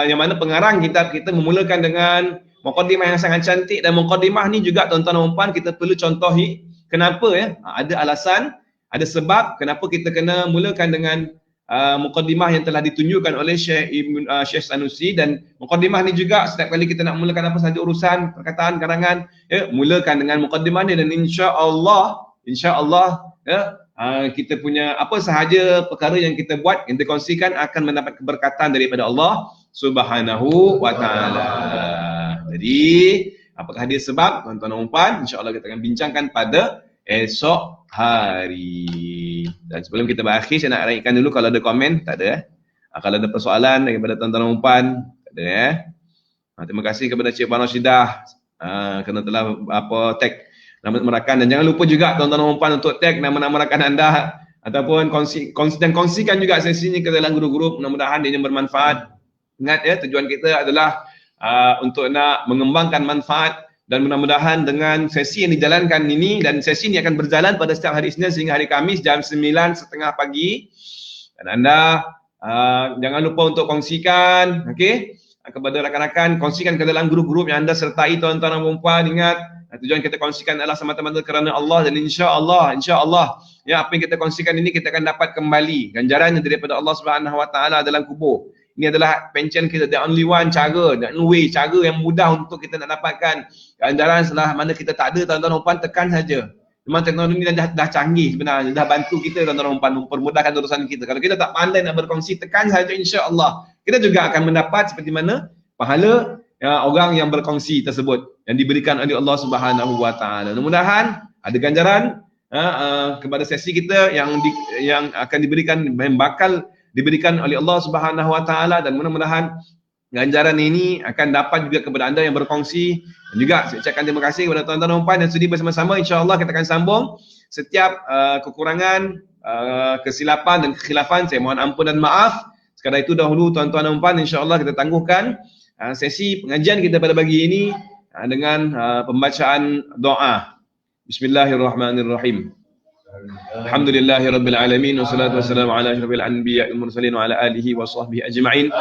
yang mana pengarang kitab kita memulakan dengan muqaddimah yang sangat cantik. Dan muqaddimah ni juga tuan-tuan dan puan kita perlu contohi. Kenapa, ya? Ada alasan, ada sebab kenapa kita kena mulakan dengan muqaddimah yang telah ditunjukkan oleh Syekh Sanusi. Dan muqaddimah ni juga setiap kali kita nak mulakan apa sahaja urusan perkataan karangan, ya, mulakan dengan muqaddimah ni. Dan insya-Allah, ya, kita punya apa sahaja perkara yang kita buat, yang kita kongsikan akan mendapat keberkatan daripada Allah Subhanahu Wa Taala. Jadi apakah dia sebab, tuan-tuan dan puan, insya-Allah kita akan bincangkan pada esok hari. Dan sebelum kita berakhir, saya nak raihkan dulu kalau ada komen. Tak ada, kalau ada persoalan daripada tuan-tuan dan puan, tak ada, terima kasih kepada Cik Puan Rashidah kerana telah tag nama merakan. Dan jangan lupa juga tuan-tuan dan puan untuk tag nama-nama rakan anda ataupun kongsikan juga sesi ini ke dalam grup-grup. Mudah-mudahan dia bermanfaat. Ingat, ya, tujuan kita adalah untuk nak mengembangkan manfaat. Dan mudah-mudahan dengan sesi yang dijalankan ini, dan sesi ini akan berjalan pada setiap hari Isnin sehingga hari Khamis jam 9.30 pagi. Dan anda jangan lupa untuk kongsikan, okey, kepada rakan-rakan, kongsikan ke dalam grup-grup yang anda sertai tuan-tuan dan puan. Ingat, tujuan kita kongsikan adalah semata-mata kerana Allah. Dan insya-Allah, ya, apa yang kita kongsikan ini kita akan dapat kembali ganjarannya daripada Allah Subhanahu Wa Taala dalam kubur. Ini adalah pencen kita, the only one cara yang mudah untuk kita nak dapatkan ganjaran setelah mana kita tak ada, tuan-tuan dan puan, tekan saja. Memang teknologi ni dah canggih sebenarnya, dah bantu kita tuan-tuan dan puan mempermudahkan urusan kita. Kalau kita tak pandai nak berkongsi, tekan saja, insya-Allah kita juga akan mendapat seperti mana pahala orang yang berkongsi tersebut yang diberikan oleh Allah Subhanahu Wa Taala. Mudah-mudahan ada ganjaran kepada sesi kita yang akan diberikan, yang bakal diberikan oleh Allah Subhanahu Wa Taala. Dan mudah-mudahan ganjaran ini akan dapat juga kepada anda yang berkongsi. Dan juga saya ucapkan terima kasih kepada tuan-tuan dan puan yang sudi bersama-sama. InsyaAllah kita akan sambung. Setiap kekurangan, kesilapan dan kekhilafan, saya mohon ampun dan maaf. Sekadar itu dahulu tuan-tuan dan puan, insyaAllah kita tangguhkan sesi pengajian kita pada pagi ini dengan pembacaan doa. Bismillahirrahmanirrahim. Alhamdulillahi Rabbil Alamin. Wassalatu wassalamu ala asyrafil anbiya wal mursalin wa ala alihi wa sahbihi ajma'in.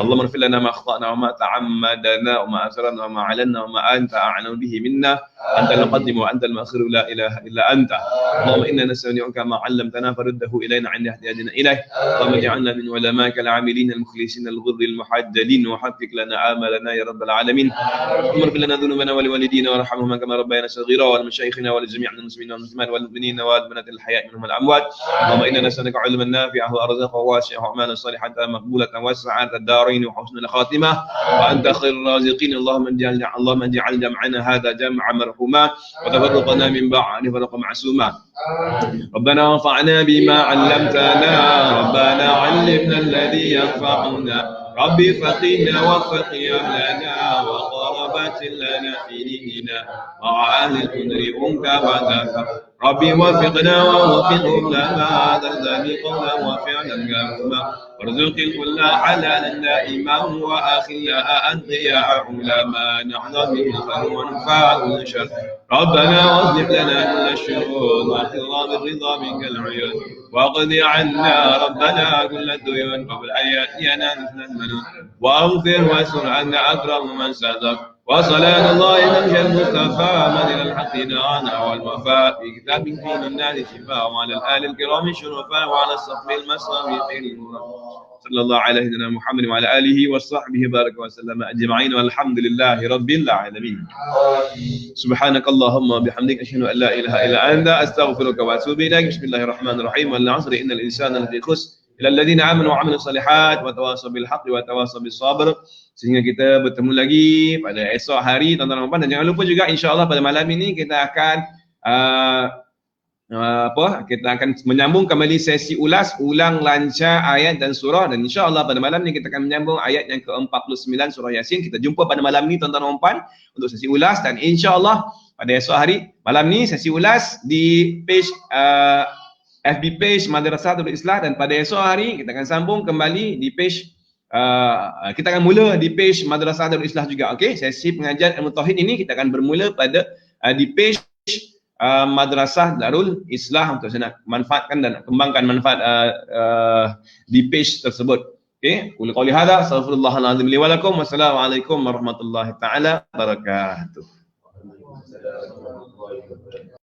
Allahumma ighfir lana ma akhtana wa ma ta'ammadana wa ma asrarna wa ma alanna wa ma anta a'lamu bihi minna. Antal muqaddim wa antal muakhir, la ilaha illa anta. Allahumma inna nas'aluka ma 'allamtana faruddahu ilayna 'inda ihtiyajina ilayh. Allahumma ij'alna min ulama'ika al-'amilin al-mukhlisin al-ghurri al-muhajjalin wa haqqik lana amalana ya rabbal alamin. Allahumma ighfir lana dhunubana wa liwalidina warhamhum kama rabbayana saghira wa li mashayikhina wa li jami'il muslimina wal muslimat wal mu'minina wal بنات الحياء منهم الأموات. اللهم إنا نسألك علما نافعا وأرزاقا واسعا وأعمالا صالحة مقبولة وسعة الدارين وحسن الخاتمة وأنت خير الرازقين. اللهم اجعل جمعنا هذا جمعا مرحوما وتفرقنا من بعده فرقا معصوما. ربنا وانفعنا بما علمتنا، ربنا علمنا الذي ينفعنا، ربي فقهنا وفقه أهلنا وقربت لنا في ديننا مع أهل القدر أنك وذاك. ربي وفقنا ووفقهم لما ترضى قولا وفعلا كهما، وارزق الكل حلالا دائما وأخلا أنقياء علما نحن به الخير ونفع كل شر. ربنا واصلح لنا كل الشرور واحفظنا بالرضا منك العيون، واقض عنا ربنا كل الديون قبل أن يأتينا مثل المنون، واغفر واستر عنا أكرم من صدق. وصلاة الله من المصطفى من إلى الحق دعانا والوفاء في كتاب فيه الناس شفاء، وعلى الآل الكرام الشرفاء وعلى الصحب المصطفى صلى الله على سيدنا محمد وعلى آله وصحبه بارك وسلم أجمعين والحمد لله رب العالمين. سبحانك اللهم وبحمدك أشهد أن لا إله إلا أنت أستغفرك وأتوب إليك. بسم الله الرحمن الرحيم. والعصر إن الإنسان لفي خسر إلا الذين آمنوا وعملوا الصالحات وتواصوا بالحق وتواصوا بالصبر. Sehingga kita bertemu lagi pada esok hari tuan-tuan dan puan, dan jangan lupa juga insya-Allah pada malam ini kita akan kita akan menyambung kembali sesi ulang lancar ayat dan surah, dan insya-Allah pada malam ni kita akan menyambung ayat yang ke-49 surah Yasin. Kita jumpa pada malam ni tuan-tuan dan puan untuk sesi ulas, dan insya-Allah pada esok hari malam ni sesi ulas di page FB page Madrasah Darul Islah, dan pada esok hari kita akan sambung kembali di page kita akan mula di page Madrasah Darul Islah juga. Okey, sesi pengajian ilmu tauhid ini kita akan bermula pada di page Madrasah Darul Islah untuk saya nak manfaatkan dan kembangkan manfaat di page tersebut. Okey, qul hadza astaghfirullahalazim li wa lakum. Wassalamualaikum warahmatullahi taala wabarakatuh.